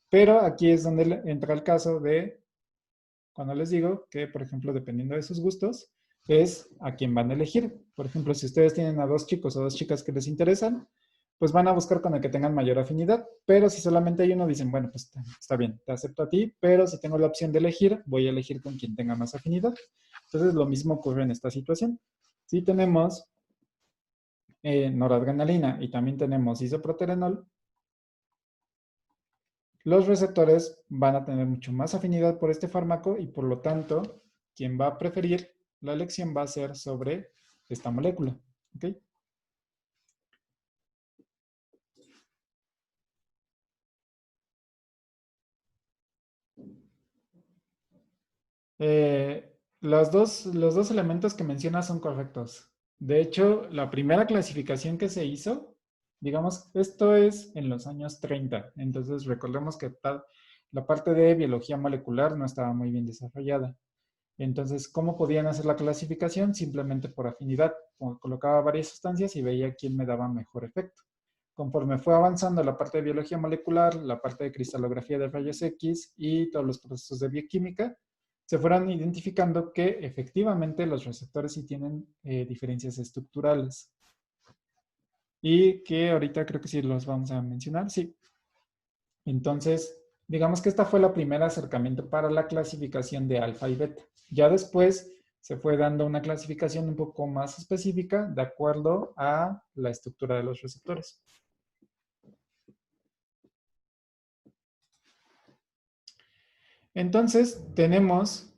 Speaker 1: Pero aquí es donde entra el caso de, cuando les digo que, por ejemplo, dependiendo de sus gustos, es a quién van a elegir. Por ejemplo, si ustedes tienen a 2 chicos o 2 chicas que les interesan, pues van a buscar con el que tengan mayor afinidad. Pero si solamente hay uno, dicen, bueno, pues está bien, te acepto a ti, pero si tengo la opción de elegir, voy a elegir con quien tenga más afinidad. Entonces, lo mismo ocurre en esta situación. Si tenemos noradrenalina y también tenemos isoproterenol, los receptores van a tener mucho más afinidad por este fármaco y por lo tanto quien va a preferir la elección va a ser sobre esta molécula. ¿Ok? Los dos elementos que mencionas son correctos. De hecho, la primera clasificación que se hizo, digamos, esto es en los años 30. Entonces, recordemos que la parte de biología molecular no estaba muy bien desarrollada. Entonces, ¿cómo podían hacer la clasificación? Simplemente por afinidad. Colocaba varias sustancias y veía quién me daba mejor efecto. Conforme fue avanzando la parte de biología molecular, la parte de cristalografía de rayos X y todos los procesos de bioquímica, se fueron identificando que efectivamente los receptores sí tienen diferencias estructurales. Y que ahorita creo que sí los vamos a mencionar, sí. Entonces, digamos que esta fue la primera acercamiento para la clasificación de alfa y beta. Ya después se fue dando una clasificación un poco más específica de acuerdo a la estructura de los receptores. Entonces, tenemos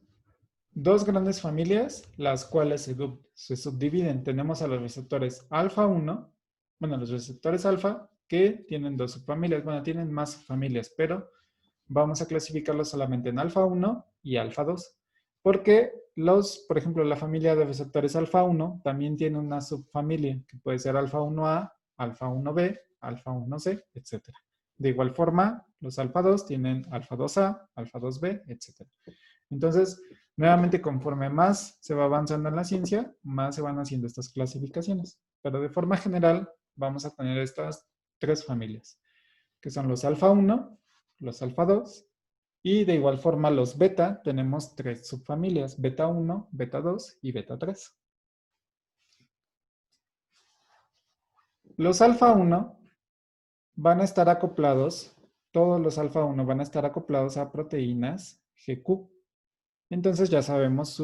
Speaker 1: dos grandes familias, las cuales se subdividen. Tenemos a los receptores alfa 1, bueno, los receptores alfa, que tienen dos subfamilias. Bueno, tienen más familias, pero vamos a clasificarlos solamente en alfa 1 y alfa 2. Porque por ejemplo, la familia de receptores alfa 1 también tiene una subfamilia, que puede ser alfa 1A, alfa 1B, alfa 1C, etc. De igual forma, los alfa 2 tienen alfa 2A, alfa 2B, etc. Entonces, nuevamente, conforme más se va avanzando en la ciencia, más se van haciendo estas clasificaciones. Pero de forma general, vamos a tener estas tres familias, que son los alfa 1, los alfa 2, y de igual forma los beta, tenemos tres subfamilias, beta 1, beta 2 y beta 3. Los alfa 1 van a estar acoplados, todos los alfa 1 van a estar acoplados a proteínas GQ. Entonces ya sabemos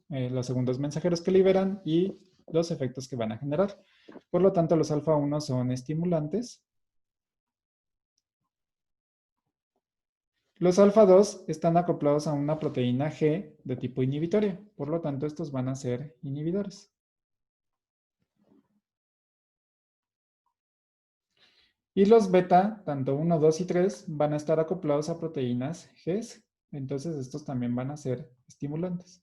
Speaker 1: los segundos mensajeros que liberan y los efectos que van a generar. Por lo tanto, los alfa 1 son estimulantes. Los alfa 2 están acoplados a una proteína G de tipo inhibitorio. Por lo tanto, estos van a ser inhibidores. Y los beta, tanto 1, 2 y 3, van a estar acoplados a proteínas Gs. Entonces, estos también van a ser estimulantes.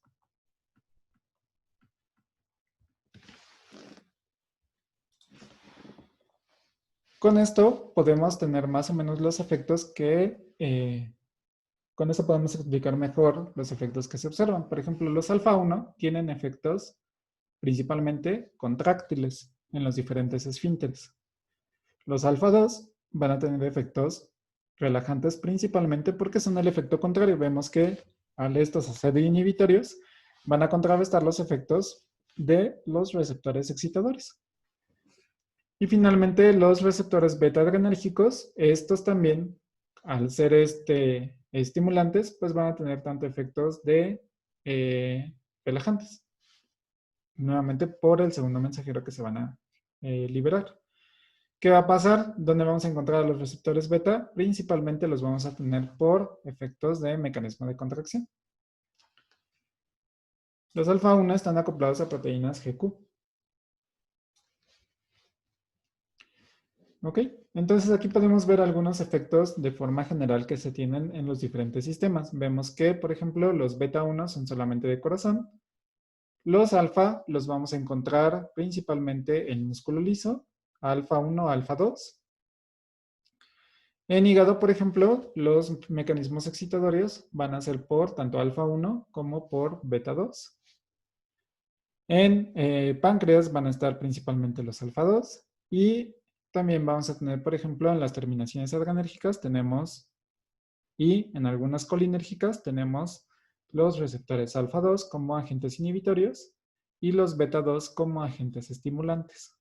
Speaker 1: Con esto podemos tener más o menos los efectos con eso podemos explicar mejor los efectos que se observan. Por ejemplo, los alfa 1 tienen efectos principalmente contráctiles en los diferentes esfínteres. Los alfa 2 van a tener efectos relajantes principalmente porque son el efecto contrario. Vemos que al estos ser inhibitorios van a contrarrestar los efectos de los receptores excitadores. Y finalmente los receptores beta adrenérgicos, estos también al ser estimulantes, pues van a tener tanto efectos de relajantes. Nuevamente por el segundo mensajero que se van a liberar. ¿Qué va a pasar? ¿Dónde vamos a encontrar a los receptores beta? Principalmente los vamos a tener por efectos de mecanismo de contracción. Los alfa 1 están acoplados a proteínas GQ. ¿Ok? Entonces aquí podemos ver algunos efectos de forma general que se tienen en los diferentes sistemas. Vemos que, por ejemplo, los beta 1 son solamente de corazón. Los alfa los vamos a encontrar principalmente en músculo liso, alfa 1, alfa 2. En hígado, por ejemplo, los mecanismos excitatorios van a ser por tanto alfa 1 como por beta 2. En páncreas van a estar principalmente los alfa 2 y también vamos a tener, por ejemplo, en las terminaciones adrenérgicas tenemos, y en algunas colinérgicas tenemos los receptores alfa 2 como agentes inhibitorios y los beta 2 como agentes estimulantes.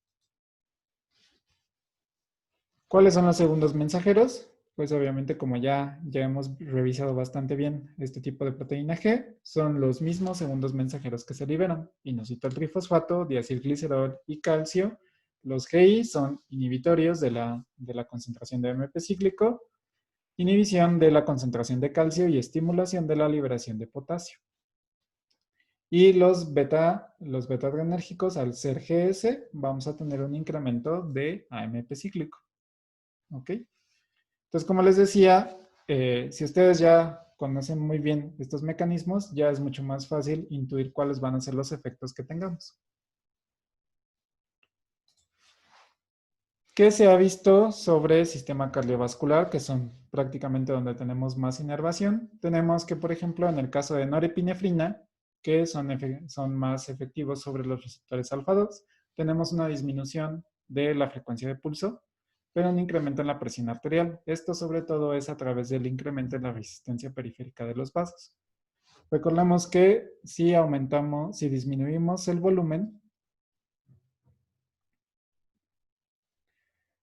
Speaker 1: ¿Cuáles son los segundos mensajeros? Pues obviamente como ya hemos revisado bastante bien este tipo de proteína G, son los mismos segundos mensajeros que se liberan. Inositol trifosfato, diacilglicerol y calcio. Los GI son inhibitorios de la concentración de AMP cíclico, inhibición de la concentración de calcio y estimulación de la liberación de potasio. Y los beta adrenérgicos, al ser GS, vamos a tener un incremento de AMP cíclico. ¿Ok? Entonces, como les decía, si ustedes ya conocen muy bien estos mecanismos, ya es mucho más fácil intuir cuáles van a ser los efectos que tengamos. ¿Qué se ha visto sobre el sistema cardiovascular, que son prácticamente donde tenemos más inervación? Tenemos que, por ejemplo, en el caso de norepinefrina, que son más efectivos sobre los receptores alfa-2, tenemos una disminución de la frecuencia de pulso, pero un incremento en la presión arterial. Esto sobre todo es a través del incremento en la resistencia periférica de los vasos. Recordemos que si disminuimos el volumen,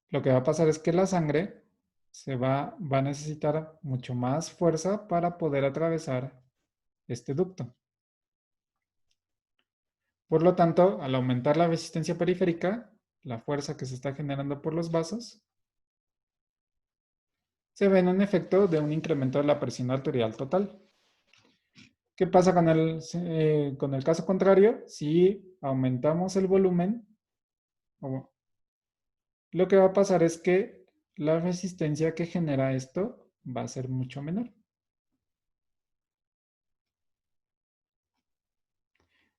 Speaker 1: lo que va a pasar es que la sangre va a necesitar mucho más fuerza para poder atravesar este ducto. Por lo tanto, al aumentar la resistencia periférica, la fuerza que se está generando por los vasos, se ve en un efecto de un incremento de la presión arterial total. ¿Qué pasa con el caso contrario? Si aumentamos el volumen, lo que va a pasar es que la resistencia que genera esto va a ser mucho menor.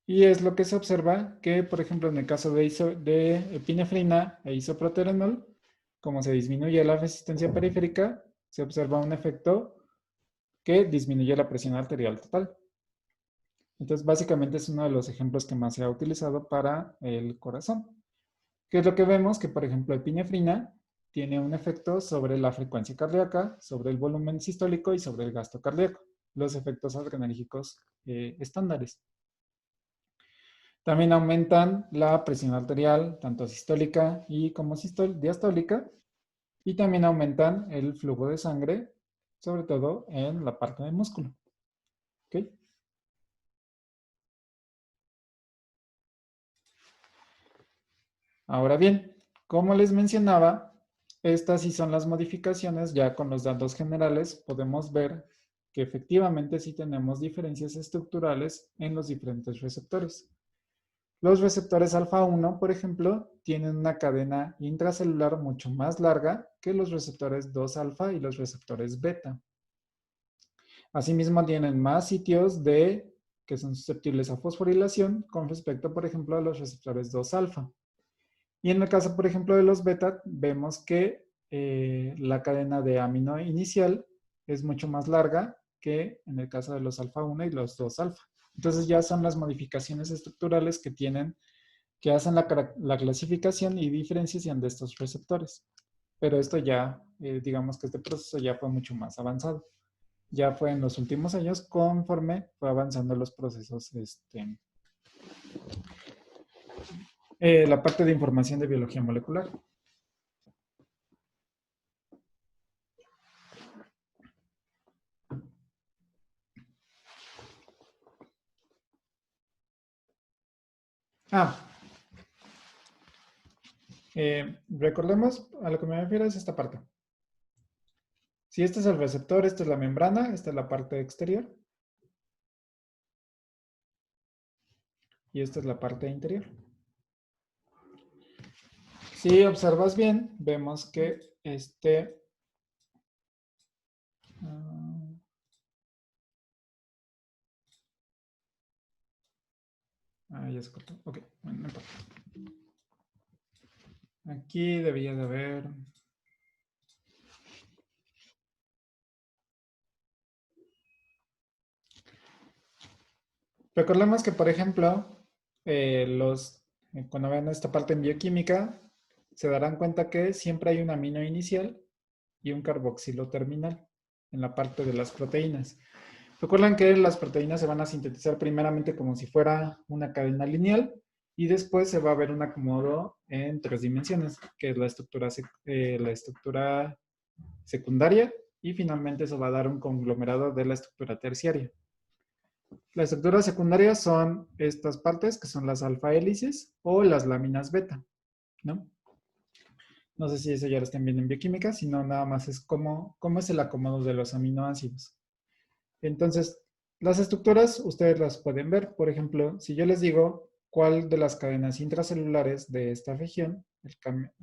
Speaker 1: Y es lo que se observa que, por ejemplo, en el caso de epinefrina e isoproterenol, como se disminuye la resistencia periférica, se observa un efecto que disminuye la presión arterial total. Entonces, básicamente es uno de los ejemplos que más se ha utilizado para el corazón. ¿Qué es lo que vemos? Que, por ejemplo, epinefrina tiene un efecto sobre la frecuencia cardíaca, sobre el volumen sistólico y sobre el gasto cardíaco, los efectos adrenérgicos estándares. También aumentan la presión arterial, tanto sistólica y como diastólica, y también aumentan el flujo de sangre, sobre todo en la parte del músculo. ¿Ok? Ahora bien, como les mencionaba, estas sí son las modificaciones. Ya con los datos generales podemos ver que efectivamente sí tenemos diferencias estructurales en los diferentes receptores. Los receptores alfa-1, por ejemplo, tienen una cadena intracelular mucho más larga que los receptores 2-alfa y los receptores beta. Asimismo, tienen más sitios que son susceptibles a fosforilación con respecto, por ejemplo, a los receptores 2-alfa. Y en el caso, por ejemplo, de los beta, vemos que la cadena de amino inicial es mucho más larga que en el caso de los alfa-1 y los 2-alfa. Entonces ya son las modificaciones estructurales que hacen la clasificación y diferenciación de estos receptores. Pero esto ya, digamos que este proceso ya fue mucho más avanzado. Ya fue en los últimos años conforme fue avanzando los procesos, la parte de información de biología molecular. Recordemos, a lo que me refiero es esta parte. Si este es el receptor, esta es la membrana, esta es la parte exterior. Y esta es la parte interior. Si observas bien, vemos que ya se cortó. Ok, bueno, no importa. Aquí debía de haber... Recordemos que, por ejemplo, cuando vean esta parte en bioquímica, se darán cuenta que siempre hay un amino inicial y un carboxilo terminal en la parte de las proteínas. Recuerden que las proteínas se van a sintetizar primeramente como si fuera una cadena lineal y después se va a ver un acomodo en 3 dimensiones, que es la estructura secundaria, y finalmente se va a dar un conglomerado de la estructura terciaria. La estructura secundaria son estas partes que son las alfa hélices o las láminas beta, ¿no? No sé si eso ya lo estén viendo en bioquímica, sino nada más es cómo es el acomodo de los aminoácidos. Entonces, Las estructuras ustedes las pueden ver. Por ejemplo, si yo les digo cuál de las cadenas intracelulares de esta región,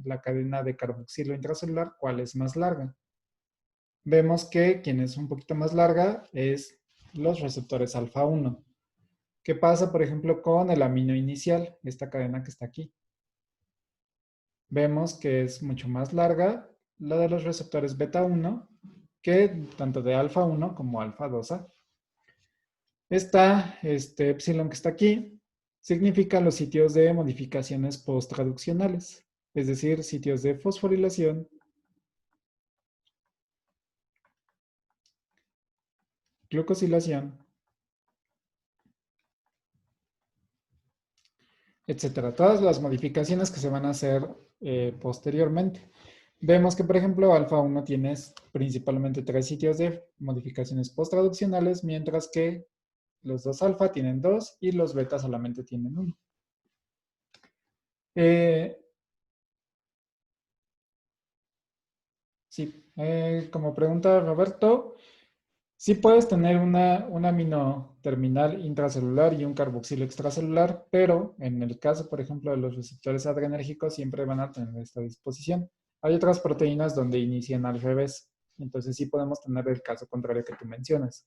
Speaker 1: la cadena de carboxilo intracelular, cuál es más larga. Vemos que quien es un poquito más larga es los receptores alfa 1. ¿Qué pasa, por ejemplo, con el amino inicial, esta cadena que está aquí? Vemos que es mucho más larga la de los receptores beta 1 que tanto de alfa 1 como alfa 2A. Este epsilon que está aquí significa los sitios de modificaciones post-traduccionales, es decir, sitios de fosforilación, glucosilación, etcétera. Todas las modificaciones que se van a hacer posteriormente. Vemos que, por ejemplo, alfa 1 tiene principalmente 3 sitios de modificaciones post-traduccionales, mientras que los 2 alfa tienen 2 y los beta solamente tienen 1. Sí, como pregunta Roberto, sí puedes tener un amino terminal intracelular y un carboxilo extracelular, pero en el caso, por ejemplo, de los receptores adrenérgicos siempre van a tener esta disposición. Hay otras proteínas donde inician al revés, entonces sí podemos tener el caso contrario que tú mencionas.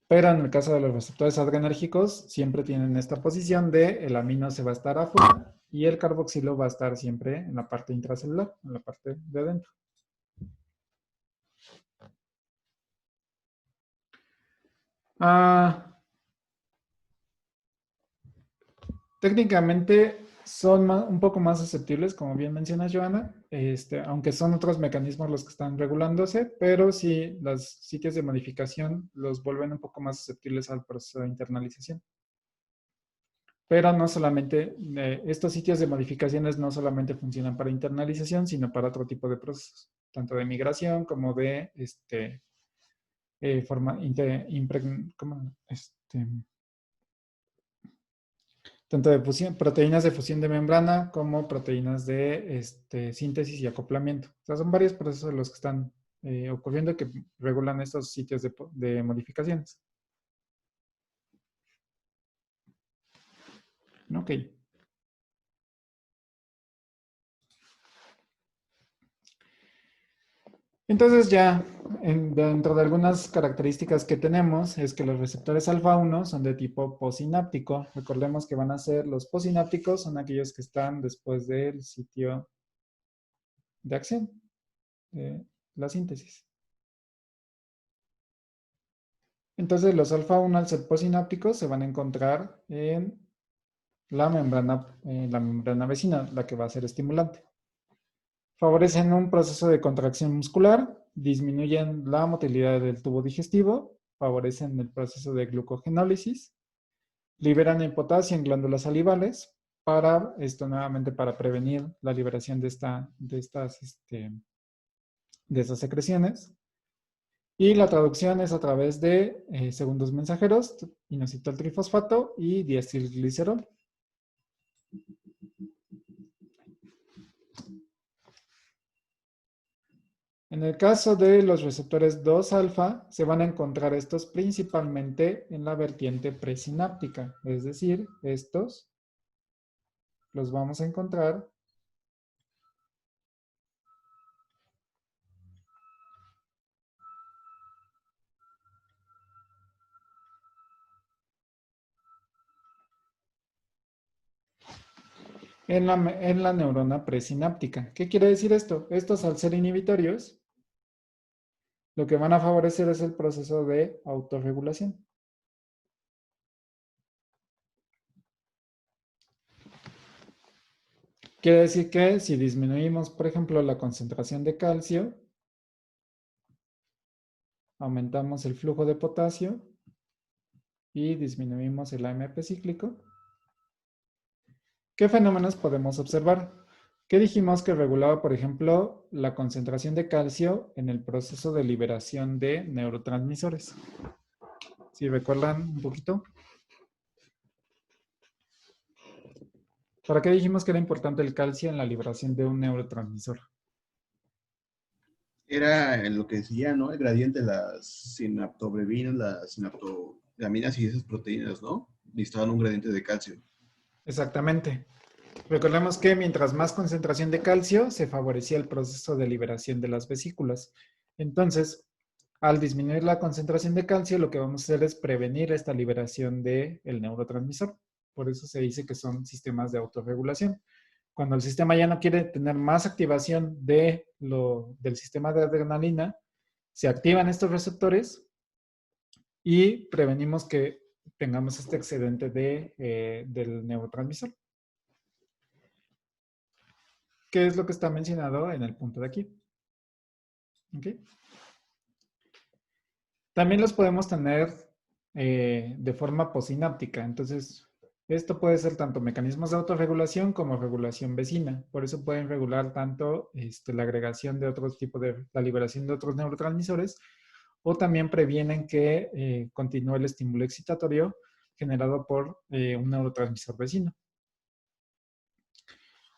Speaker 1: Pero en el caso de los receptores adrenérgicos, siempre tienen esta posición de el amino se va a estar afuera y el carboxilo va a estar siempre en la parte intracelular, en la parte de adentro. Técnicamente son un poco más susceptibles, como bien menciona Joana, aunque son otros mecanismos los que están regulándose, pero sí, los sitios de modificación los vuelven un poco más susceptibles al proceso de internalización. Pero no solamente, estos sitios de modificaciones no solamente funcionan para internalización, sino para otro tipo de procesos, tanto de migración como de tanto de proteínas de fusión de membrana como proteínas de síntesis y acoplamiento. O sea, son varios procesos los que están ocurriendo que regulan estos sitios de modificaciones. Ok. Entonces ya, dentro de algunas características que tenemos, es que los receptores alfa 1 son de tipo posináptico. Recordemos que van a ser los posinápticos, son aquellos que están después del sitio de acción, la síntesis. Entonces los alfa 1 al ser posinápticos se van a encontrar en la membrana vecina, la que va a ser estimulante. Favorecen un proceso de contracción muscular, disminuyen la motilidad del tubo digestivo, favorecen el proceso de glucogenólisis, liberan el potasio en glándulas salivales para, nuevamente para prevenir la liberación de estas secreciones. Y la traducción es a través de segundos mensajeros, inositol trifosfato y diacilglicerol. En el caso de los receptores 2-alfa, se van a encontrar estos principalmente en la vertiente presináptica, es decir, estos los vamos a encontrar en la neurona presináptica. ¿Qué quiere decir esto? Estos, al ser inhibitorios, lo que van a favorecer es el proceso de autorregulación. Quiere decir que si disminuimos, por ejemplo, la concentración de calcio, aumentamos el flujo de potasio y disminuimos el AMP cíclico. ¿Qué fenómenos podemos observar? ¿Qué dijimos que regulaba, por ejemplo, la concentración de calcio en el proceso de liberación de neurotransmisores? ¿Sí recuerdan un poquito? ¿Para qué dijimos que era importante el calcio en la liberación de un neurotransmisor?
Speaker 4: era en lo que decía, ¿no? El gradiente de las sinaptobrevinas, las sinaptogaminas y esas proteínas, ¿no? Necesitaban un gradiente de calcio.
Speaker 1: Exactamente. Recordemos que mientras más concentración de calcio, se favorecía el proceso de liberación de las vesículas. Entonces, al disminuir la concentración de calcio, lo que vamos a hacer es prevenir esta liberación del neurotransmisor. Por eso se dice que son sistemas de autorregulación. Cuando el sistema ya no quiere tener más activación del sistema de adrenalina, se activan estos receptores y prevenimos que tengamos este excedente del neurotransmisor. ¿Qué es lo que está mencionado en el punto de aquí? ¿Okay? También los podemos tener de forma posináptica. Entonces, esto puede ser tanto mecanismos de autorregulación como regulación vecina. Por eso pueden regular tanto la agregación de otros tipos la liberación de otros neurotransmisores, o también previenen que continúe el estímulo excitatorio generado por un neurotransmisor vecino.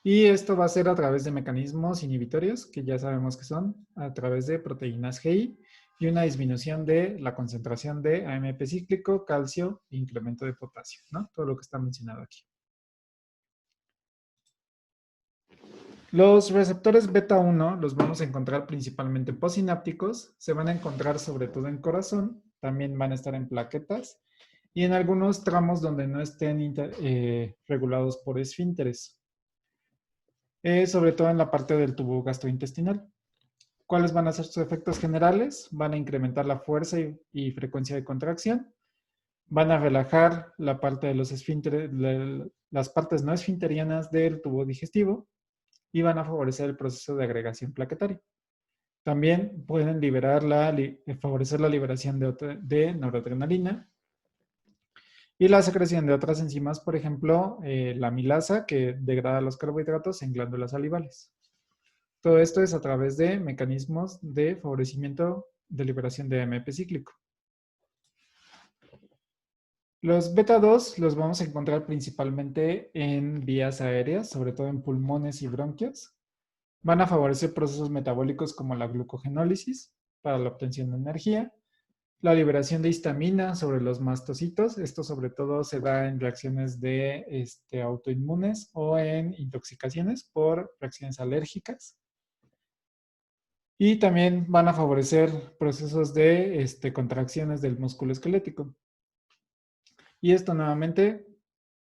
Speaker 1: Y esto va a ser a través de mecanismos inhibitorios, que ya sabemos que son a través de proteínas GI, y una disminución de la concentración de AMP cíclico, calcio e incremento de potasio, ¿no? Todo lo que está mencionado aquí. Los receptores beta 1 los vamos a encontrar principalmente posinápticos, se van a encontrar sobre todo en corazón, también van a estar en plaquetas y en algunos tramos donde no estén regulados por esfínteres, sobre todo en la parte del tubo gastrointestinal. ¿Cuáles van a ser sus efectos generales? Van a incrementar la fuerza y frecuencia de contracción, van a relajar la parte de los esfínteres, las partes no esfinterianas del tubo digestivo, y van a favorecer el proceso de agregación plaquetaria. También pueden favorecer la liberación de noradrenalina y la secreción de otras enzimas, por ejemplo, la amilasa, que degrada los carbohidratos en glándulas salivales. Todo esto es a través de mecanismos de favorecimiento de liberación de AMP cíclico. Los beta 2 los vamos a encontrar principalmente en vías aéreas, sobre todo en pulmones y bronquios. Van a favorecer procesos metabólicos como la glucogenólisis para la obtención de energía, la liberación de histamina sobre los mastocitos. Esto sobre todo se da en reacciones autoinmunes o en intoxicaciones por reacciones alérgicas. Y también van a favorecer procesos de contracciones del músculo esquelético. Y esto nuevamente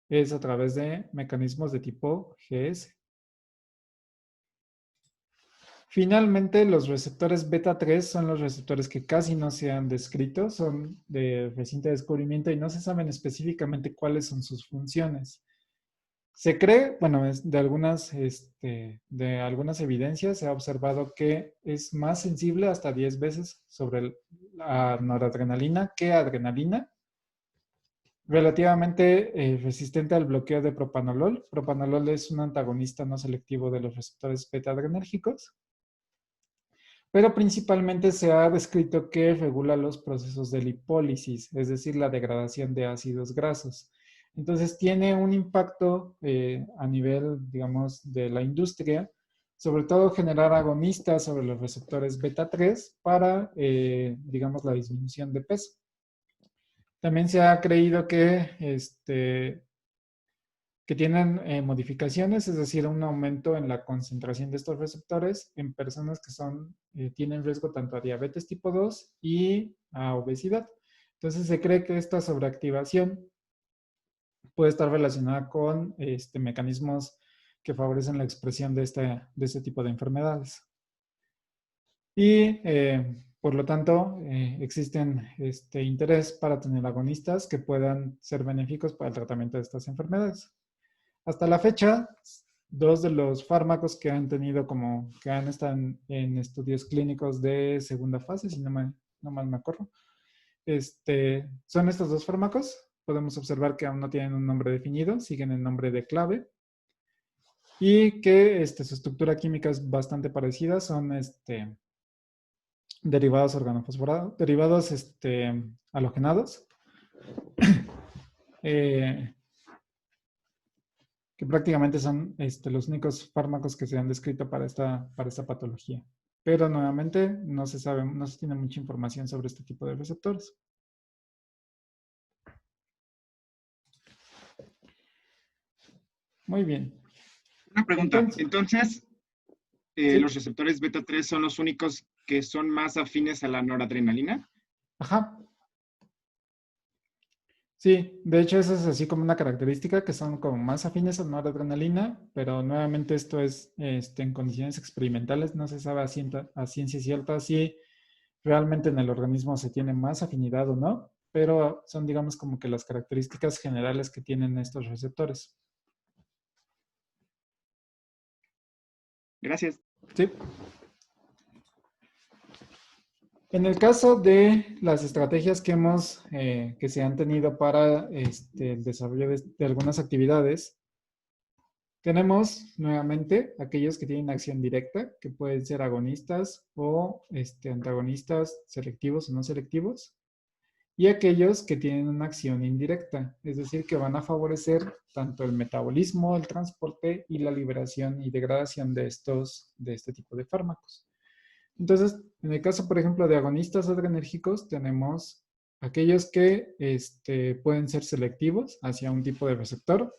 Speaker 1: es a través de mecanismos de tipo GS. Finalmente, los receptores beta 3 son los receptores que casi no se han descrito, son de reciente descubrimiento y no se saben específicamente cuáles son sus funciones. Se cree, bueno, de algunas evidencias se ha observado que es más sensible hasta 10 veces sobre la noradrenalina que adrenalina, relativamente resistente al bloqueo de propanolol. Propanolol es un antagonista no selectivo de los receptores beta-adrenérgicos, pero principalmente se ha descrito que regula los procesos de lipólisis, es decir, la degradación de ácidos grasos. Entonces tiene un impacto a nivel, digamos, de la industria, sobre todo generar agonistas sobre los receptores beta 3 para, digamos, la disminución de peso. También se ha creído que tienen modificaciones, es decir, un aumento en la concentración de estos receptores en personas que tienen riesgo tanto a diabetes tipo 2 y a obesidad. Entonces se cree que esta sobreactivación puede estar relacionada con mecanismos que favorecen la expresión de este tipo de enfermedades. Y por lo tanto, existen interés para tener agonistas que puedan ser benéficos para el tratamiento de estas enfermedades. Hasta la fecha, 2 de los fármacos que han estado en estudios clínicos de segunda fase, si no mal me acuerdo, son estos 2 fármacos. Podemos observar que aún no tienen un nombre definido, siguen el nombre de clave, y que su estructura química es bastante parecida. Son derivados organofosforados, derivados halogenados, que prácticamente son los únicos fármacos que se han descrito para esta patología. pero nuevamente no se sabe, no se tiene mucha información sobre este tipo de receptores. Muy bien.
Speaker 2: Una pregunta. Entonces,
Speaker 1: ¿sí?
Speaker 2: ¿los receptores beta 3 son los únicos que son más afines a la noradrenalina?
Speaker 1: Ajá. Sí, de hecho eso es así como una característica que son como más afines a noradrenalina, pero nuevamente esto es en condiciones experimentales, no se sabe a ciencia cierta si realmente en el organismo se tiene más afinidad o no, pero son digamos como que las características generales que tienen estos receptores.
Speaker 2: Gracias.
Speaker 1: Sí. En el caso de las estrategias que se han tenido para el desarrollo de algunas actividades, tenemos nuevamente aquellos que tienen acción directa, que pueden ser agonistas o antagonistas selectivos o no selectivos, y aquellos que tienen una acción indirecta, es decir, que van a favorecer tanto el metabolismo, el transporte y la liberación y degradación de este tipo de fármacos. Entonces, en el caso, por ejemplo, de agonistas adrenérgicos, tenemos aquellos que pueden ser selectivos hacia un tipo de receptor,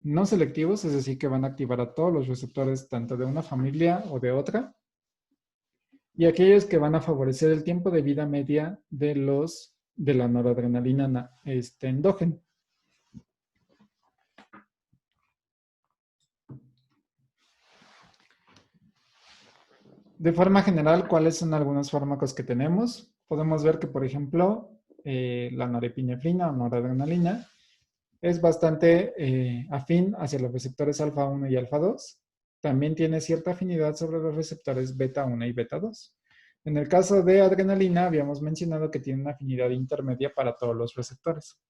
Speaker 1: no selectivos, es decir, que van a activar a todos los receptores tanto de una familia o de otra, y aquellos que van a favorecer el tiempo de vida media de la noradrenalina endógena. De forma general, ¿cuáles son algunos fármacos que tenemos? Podemos ver que, por ejemplo, la norepinefrina o noradrenalina es bastante afín hacia los receptores alfa 1 y alfa 2. También tiene cierta afinidad sobre los receptores beta 1 y beta 2. En el caso de adrenalina, habíamos mencionado que tiene una afinidad intermedia para todos los receptores.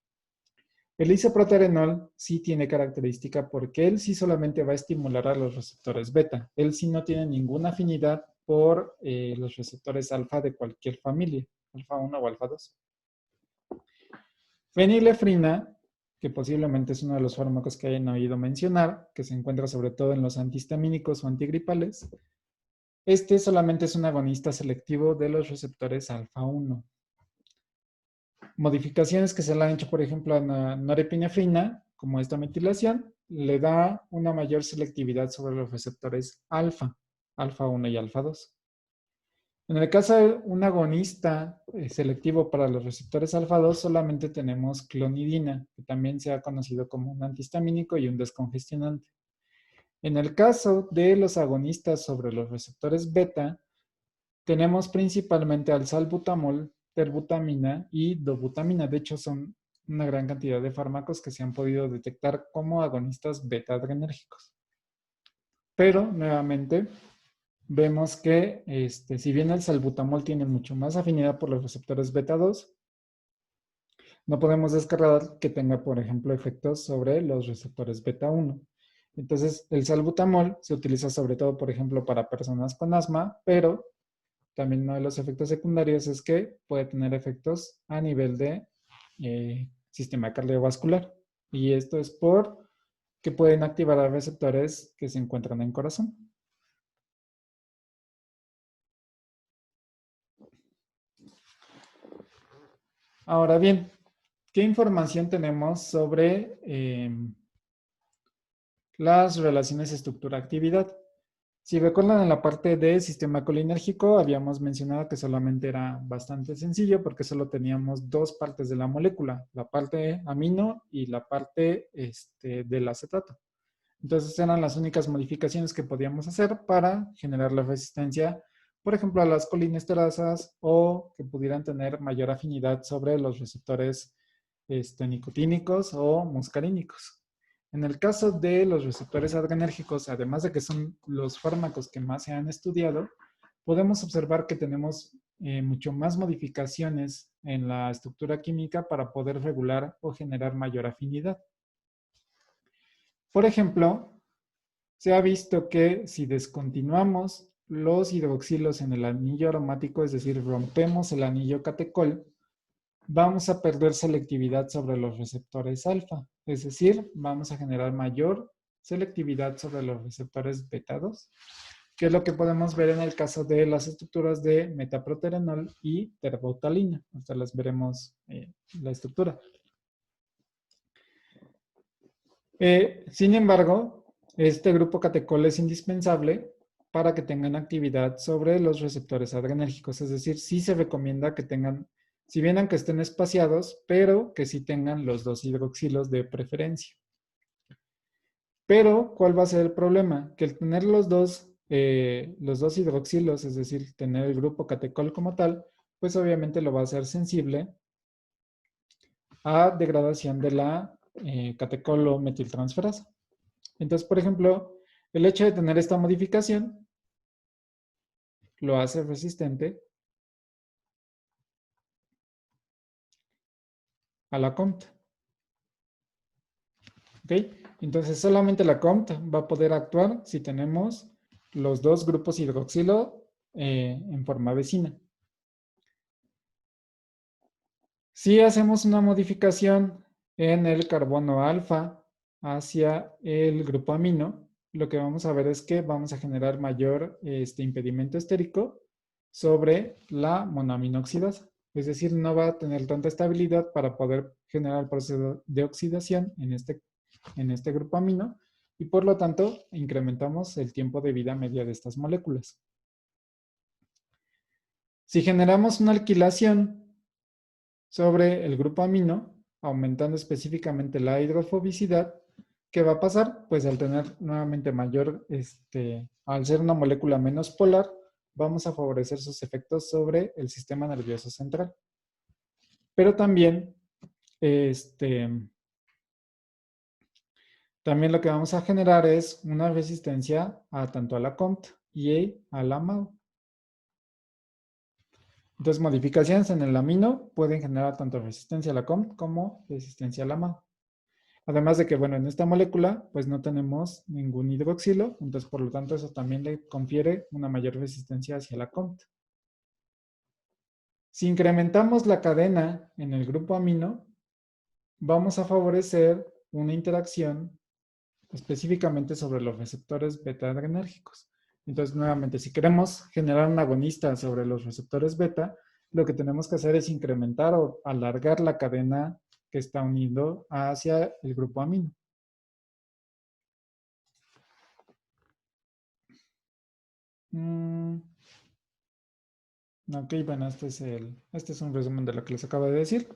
Speaker 1: El isoproterenol sí tiene característica porque él sí solamente va a estimular a los receptores beta. Él sí no tiene ninguna afinidad por los receptores alfa de cualquier familia, alfa 1 o alfa 2. Fenilefrina, que posiblemente es uno de los fármacos que hayan oído mencionar, que se encuentra sobre todo en los antihistamínicos o antigripales, este solamente es un agonista selectivo de los receptores alfa 1. Modificaciones que se le han hecho, por ejemplo, a la norepinefrina, como esta metilación, le da una mayor selectividad sobre los receptores alfa 1 y alfa 2. En el caso de un agonista selectivo para los receptores alfa 2, solamente tenemos clonidina, que también se ha conocido como un antihistamínico y un descongestionante. En el caso de los agonistas sobre los receptores beta, tenemos principalmente al salbutamol, terbutamina y dobutamina. De hecho, son una gran cantidad de fármacos que se han podido detectar como agonistas beta adrenérgicos. Pero, nuevamente, vemos que si bien el salbutamol tiene mucho más afinidad por los receptores beta 2, no podemos descartar que tenga, por ejemplo, efectos sobre los receptores beta 1. Entonces, el salbutamol se utiliza sobre todo, por ejemplo, para personas con asma, pero también uno de los efectos secundarios es que puede tener efectos a nivel de sistema cardiovascular. Y esto es por que pueden activar a receptores que se encuentran en corazón. Ahora bien, ¿qué información tenemos sobre las relaciones estructura-actividad? Si recuerdan en la parte de sistema colinérgico, habíamos mencionado que solamente era bastante sencillo porque solo teníamos dos partes de la molécula, la parte amino y la parte del acetato. Entonces eran las únicas modificaciones que podíamos hacer para generar la resistencia, por ejemplo, a las colinesterasas o que pudieran tener mayor afinidad sobre los receptores nicotínicos o muscarínicos. En el caso de los receptores adrenérgicos, además de que son los fármacos que más se han estudiado, podemos observar que tenemos mucho más modificaciones en la estructura química para poder regular o generar mayor afinidad. Por ejemplo, se ha visto que si descontinuamos los hidroxilos en el anillo aromático, es decir, rompemos el anillo catecol, vamos a perder selectividad sobre los receptores alfa, es decir, vamos a generar mayor selectividad sobre los receptores beta 2. que es lo que podemos ver en el caso de las estructuras de metaproterenol y terbutalina. Hasta las veremos la estructura. Sin embargo, este grupo catecol es indispensable para que tengan actividad sobre los receptores adrenérgicos. Es decir, sí se recomienda que tengan, si bien aunque estén espaciados, pero que sí tengan los 2 hidroxilos de preferencia. Pero, ¿cuál va a ser el problema? Que el tener los dos hidroxilos, es decir, tener el grupo catecol como tal, pues obviamente lo va a hacer sensible a degradación de la catecol metiltransferasa. Entonces, por ejemplo, el hecho de tener esta modificación lo hace resistente a la COMT. ¿Ok? Entonces, solamente la COMT va a poder actuar si tenemos los 2 grupos hidroxilo en forma vecina. Si hacemos una modificación en el carbono alfa hacia el grupo amino, lo que vamos a ver es que vamos a generar mayor impedimento estérico sobre la monoaminoxidasa. Es decir, no va a tener tanta estabilidad para poder generar el proceso de oxidación en este grupo amino y por lo tanto incrementamos el tiempo de vida media de estas moléculas. Si generamos una alquilación sobre el grupo amino, aumentando específicamente la hidrofobicidad, ¿qué va a pasar? Pues al tener nuevamente mayor, al ser una molécula menos polar, vamos a favorecer sus efectos sobre el sistema nervioso central. Pero también, también lo que vamos a generar es una resistencia a tanto a la COMT y a la MAO. Entonces, modificaciones en el amino pueden generar tanto resistencia a la COMT como resistencia a la MAO. Además de que, bueno, en esta molécula, pues no tenemos ningún hidroxilo, entonces por lo tanto eso también le confiere una mayor resistencia hacia la COMT. Si incrementamos la cadena en el grupo amino, vamos a favorecer una interacción específicamente sobre los receptores beta adrenérgicos. Entonces, nuevamente, si queremos generar un agonista sobre los receptores beta, lo que tenemos que hacer es incrementar o alargar la cadena que está uniendo hacia el grupo amino. Ok, bueno, este es un resumen de lo que les acabo de decir.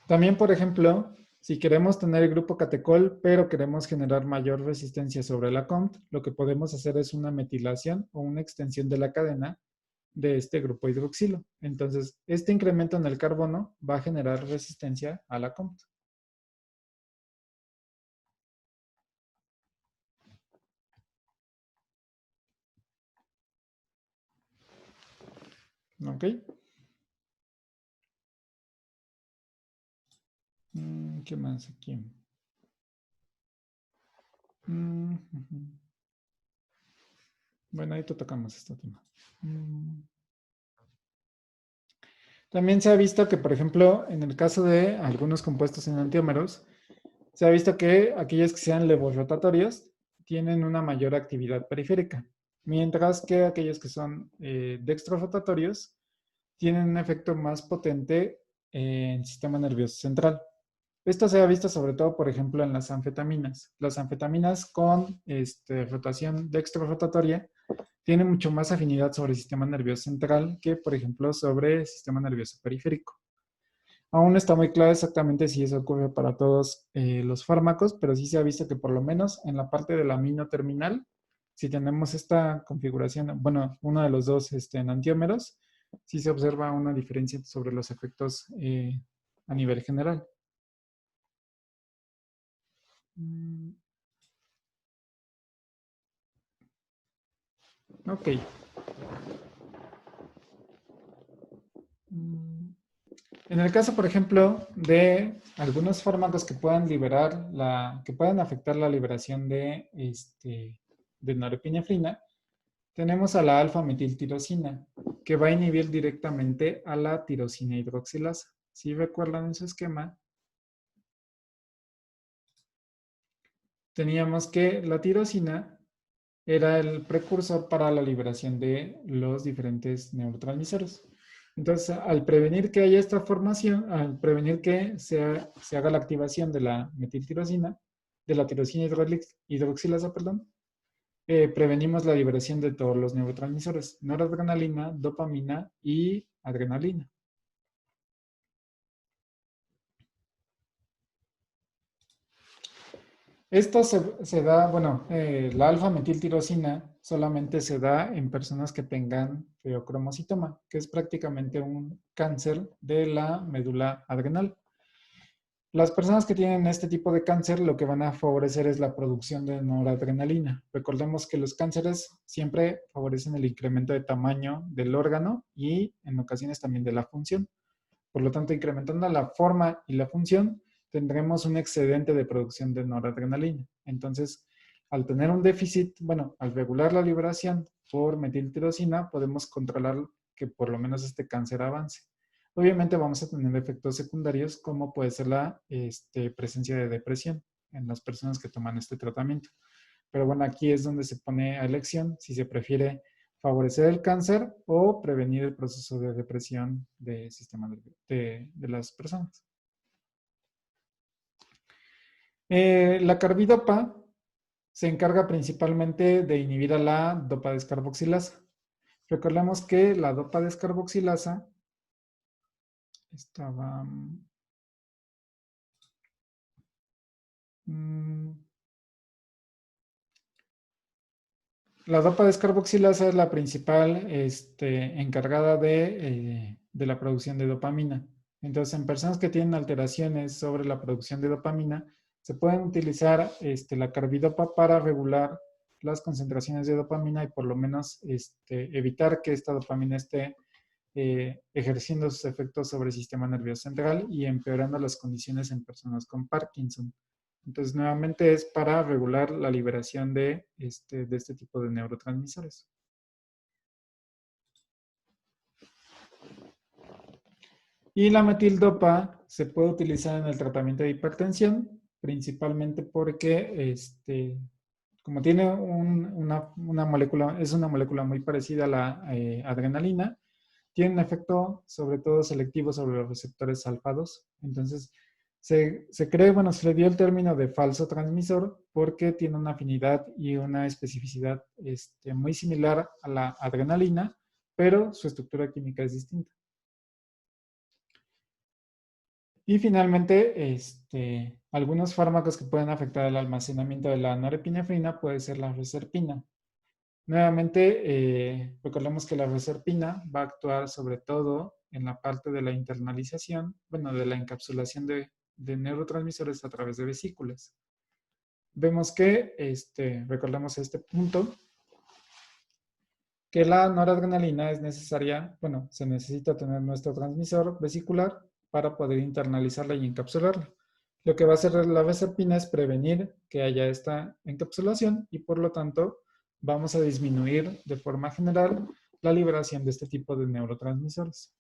Speaker 1: También, por ejemplo, si queremos tener el grupo catecol, pero queremos generar mayor resistencia sobre la COMT, lo que podemos hacer es una metilación o una extensión de la cadena de este grupo hidroxilo. Entonces, este incremento en el carbono va a generar resistencia a la COMT. ¿Ok? ¿Qué más aquí? Bueno, ahí tocamos este tema. También se ha visto que, por ejemplo, en el caso de algunos compuestos enantiómeros, se ha visto que aquellos que sean levosrotatorios tienen una mayor actividad periférica, mientras que aquellos que son dextrorotatorios tienen un efecto más potente en el sistema nervioso central. Esto se ha visto sobre todo, por ejemplo, en las anfetaminas. Las anfetaminas con rotación dextrorotatoria tienen mucho más afinidad sobre el sistema nervioso central que, por ejemplo, sobre el sistema nervioso periférico. Aún no está muy claro exactamente si eso ocurre para todos los fármacos, pero sí se ha visto que por lo menos en la parte del amino terminal, si tenemos esta configuración, bueno, uno de los dos enantiómeros, sí se observa una diferencia sobre los efectos a nivel general. Ok. En el caso, por ejemplo, de algunos fármacos que puedan que puedan afectar la liberación de norepinefrina, tenemos a la alfa-metiltirosina, que va a inhibir directamente a la tirosina hidroxilasa. Si recuerdan en su esquema, teníamos que la tirosina era el precursor para la liberación de los diferentes neurotransmisores. Entonces, al prevenir que haya esta formación, al prevenir que se haga la activación de la metiltirosina, de la tirosina hidroxilasa, perdón, prevenimos la liberación de todos los neurotransmisores, noradrenalina, dopamina y adrenalina. Esto se da, bueno, la alfa-metiltirosina solamente se da en personas que tengan feocromocitoma, que es prácticamente un cáncer de la médula adrenal. Las personas que tienen este tipo de cáncer lo que van a favorecer es la producción de noradrenalina. Recordemos que los cánceres siempre favorecen el incremento de tamaño del órgano y en ocasiones también de la función. Por lo tanto, incrementando la forma y la función, tendremos un excedente de producción de noradrenalina. Entonces, al tener un déficit, bueno, al regular la liberación por metiltirosina, podemos controlar que por lo menos este cáncer avance. Obviamente vamos a tener efectos secundarios como puede ser la presencia de depresión en las personas que toman este tratamiento. Pero bueno, aquí es donde se pone a elección si se prefiere favorecer el cáncer o prevenir el proceso de depresión del sistema de las personas. La carbidopa se encarga principalmente de inhibir a la dopa descarboxilasa. Recordemos que la dopa descarboxilasa estaba... La dopa descarboxilasa es la principal encargada de la producción de dopamina. Entonces, en personas que tienen alteraciones sobre la producción de dopamina, se pueden utilizar la carbidopa para regular las concentraciones de dopamina y por lo menos evitar que esta dopamina esté ejerciendo sus efectos sobre el sistema nervioso central y empeorando las condiciones en personas con Parkinson. Entonces, nuevamente es para regular la liberación de este tipo de neurotransmisores. Y la metildopa se puede utilizar en el tratamiento de hipertensión, principalmente porque, como tiene una molécula, es una molécula muy parecida a la adrenalina, tiene un efecto sobre todo selectivo sobre los receptores alfa-2. Entonces, se cree, bueno, se le dio el término de falso transmisor porque tiene una afinidad y una especificidad muy similar a la adrenalina, pero su estructura química es distinta. Y finalmente, algunos fármacos que pueden afectar el almacenamiento de la norepinefrina puede ser la reserpina. Nuevamente, recordemos que la reserpina va a actuar sobre todo en la parte de la internalización, bueno, de la encapsulación de neurotransmisores a través de vesículas. Vemos que, recordemos este punto, que la noradrenalina es necesaria, bueno, se necesita tener nuestro transmisor vesicular para poder internalizarla y encapsularla. Lo que va a hacer la reserpina es prevenir que haya esta encapsulación y por lo tanto vamos a disminuir de forma general la liberación de este tipo de neurotransmisores.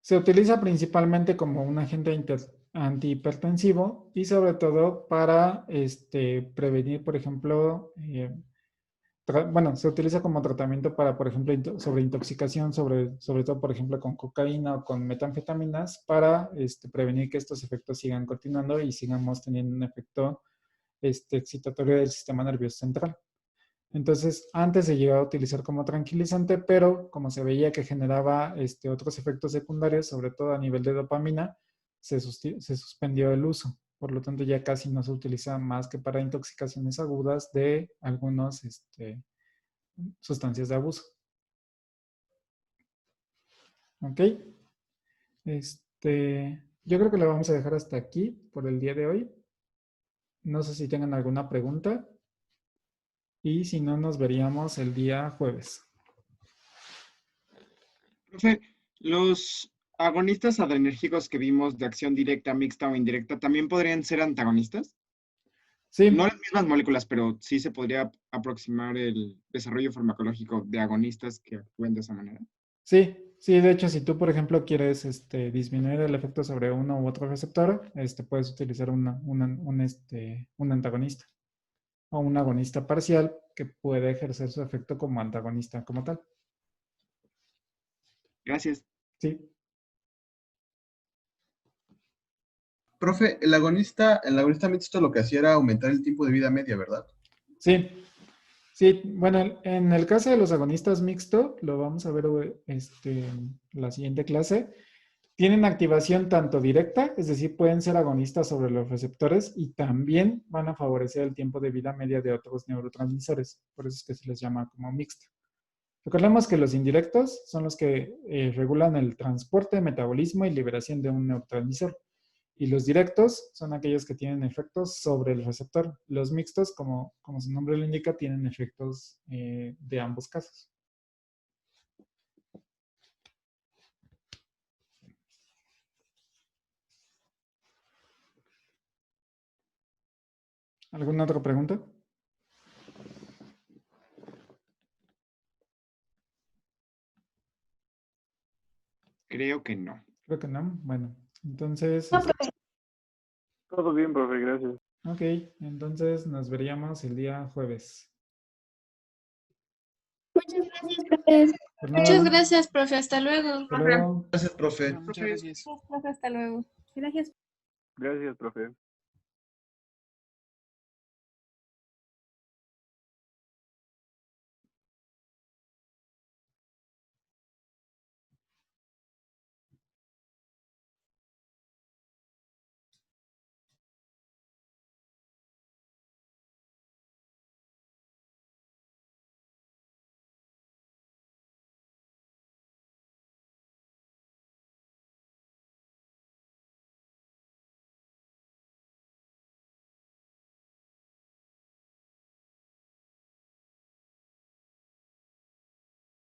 Speaker 1: Se utiliza principalmente como un agente antihipertensivo y sobre todo para prevenir, por ejemplo, bueno, se utiliza como tratamiento para, por ejemplo, sobre intoxicación, sobre todo, por ejemplo, con cocaína o con metanfetaminas, para prevenir que estos efectos sigan continuando y sigamos teniendo un efecto excitatorio del sistema nervioso central. Entonces, antes se llegaba a utilizar como tranquilizante, pero como se veía que generaba otros efectos secundarios, sobre todo a nivel de dopamina, se suspendió el uso. Por lo tanto, ya casi no se utiliza más que para intoxicaciones agudas de algunas sustancias de abuso. ¿Ok? Yo creo que lo vamos a dejar hasta aquí por el día de hoy. No sé si tengan alguna pregunta. Y si no, nos veríamos el día jueves.
Speaker 2: Profe, los agonistas adrenérgicos que vimos de acción directa, mixta o indirecta, ¿también podrían ser antagonistas?
Speaker 1: Sí,
Speaker 2: No las mismas moléculas, pero sí se podría aproximar el desarrollo farmacológico de agonistas que actúen de esa manera.
Speaker 1: sí, sí, de hecho, si tú, por ejemplo, quieres disminuir el efecto sobre uno u otro receptor, puedes utilizar un antagonista o un agonista parcial que puede ejercer su efecto como antagonista como tal.
Speaker 2: Gracias.
Speaker 1: Sí,
Speaker 4: Profe, el agonista mixto lo que hacía era aumentar el tiempo de vida media, ¿verdad?
Speaker 1: sí, sí. Bueno, en el caso de los agonistas mixto, lo vamos a ver en la siguiente clase. Tienen activación tanto directa, es decir, pueden ser agonistas sobre los receptores y también van a favorecer el tiempo de vida media de otros neurotransmisores. Por eso es que se les llama como mixto. Recordemos que los indirectos son los que regulan el transporte, metabolismo y liberación de un neurotransmisor. Y los directos son aquellos que tienen efectos sobre el receptor. Los mixtos, como su nombre lo indica, tienen efectos de ambos casos. ¿Alguna otra pregunta?
Speaker 2: Creo que no.
Speaker 1: Creo que no. Bueno, entonces,
Speaker 3: No, profe.
Speaker 5: Todo bien, profe, gracias.
Speaker 1: ok, entonces nos veríamos el día jueves.
Speaker 6: Muchas gracias, profe.
Speaker 1: Pues
Speaker 6: Muchas
Speaker 1: nada,
Speaker 6: gracias, profe. Hasta luego.
Speaker 1: hasta luego.
Speaker 4: Gracias, profe.
Speaker 2: Muchas gracias.
Speaker 6: Profe, hasta luego. Gracias.
Speaker 5: Gracias, profe.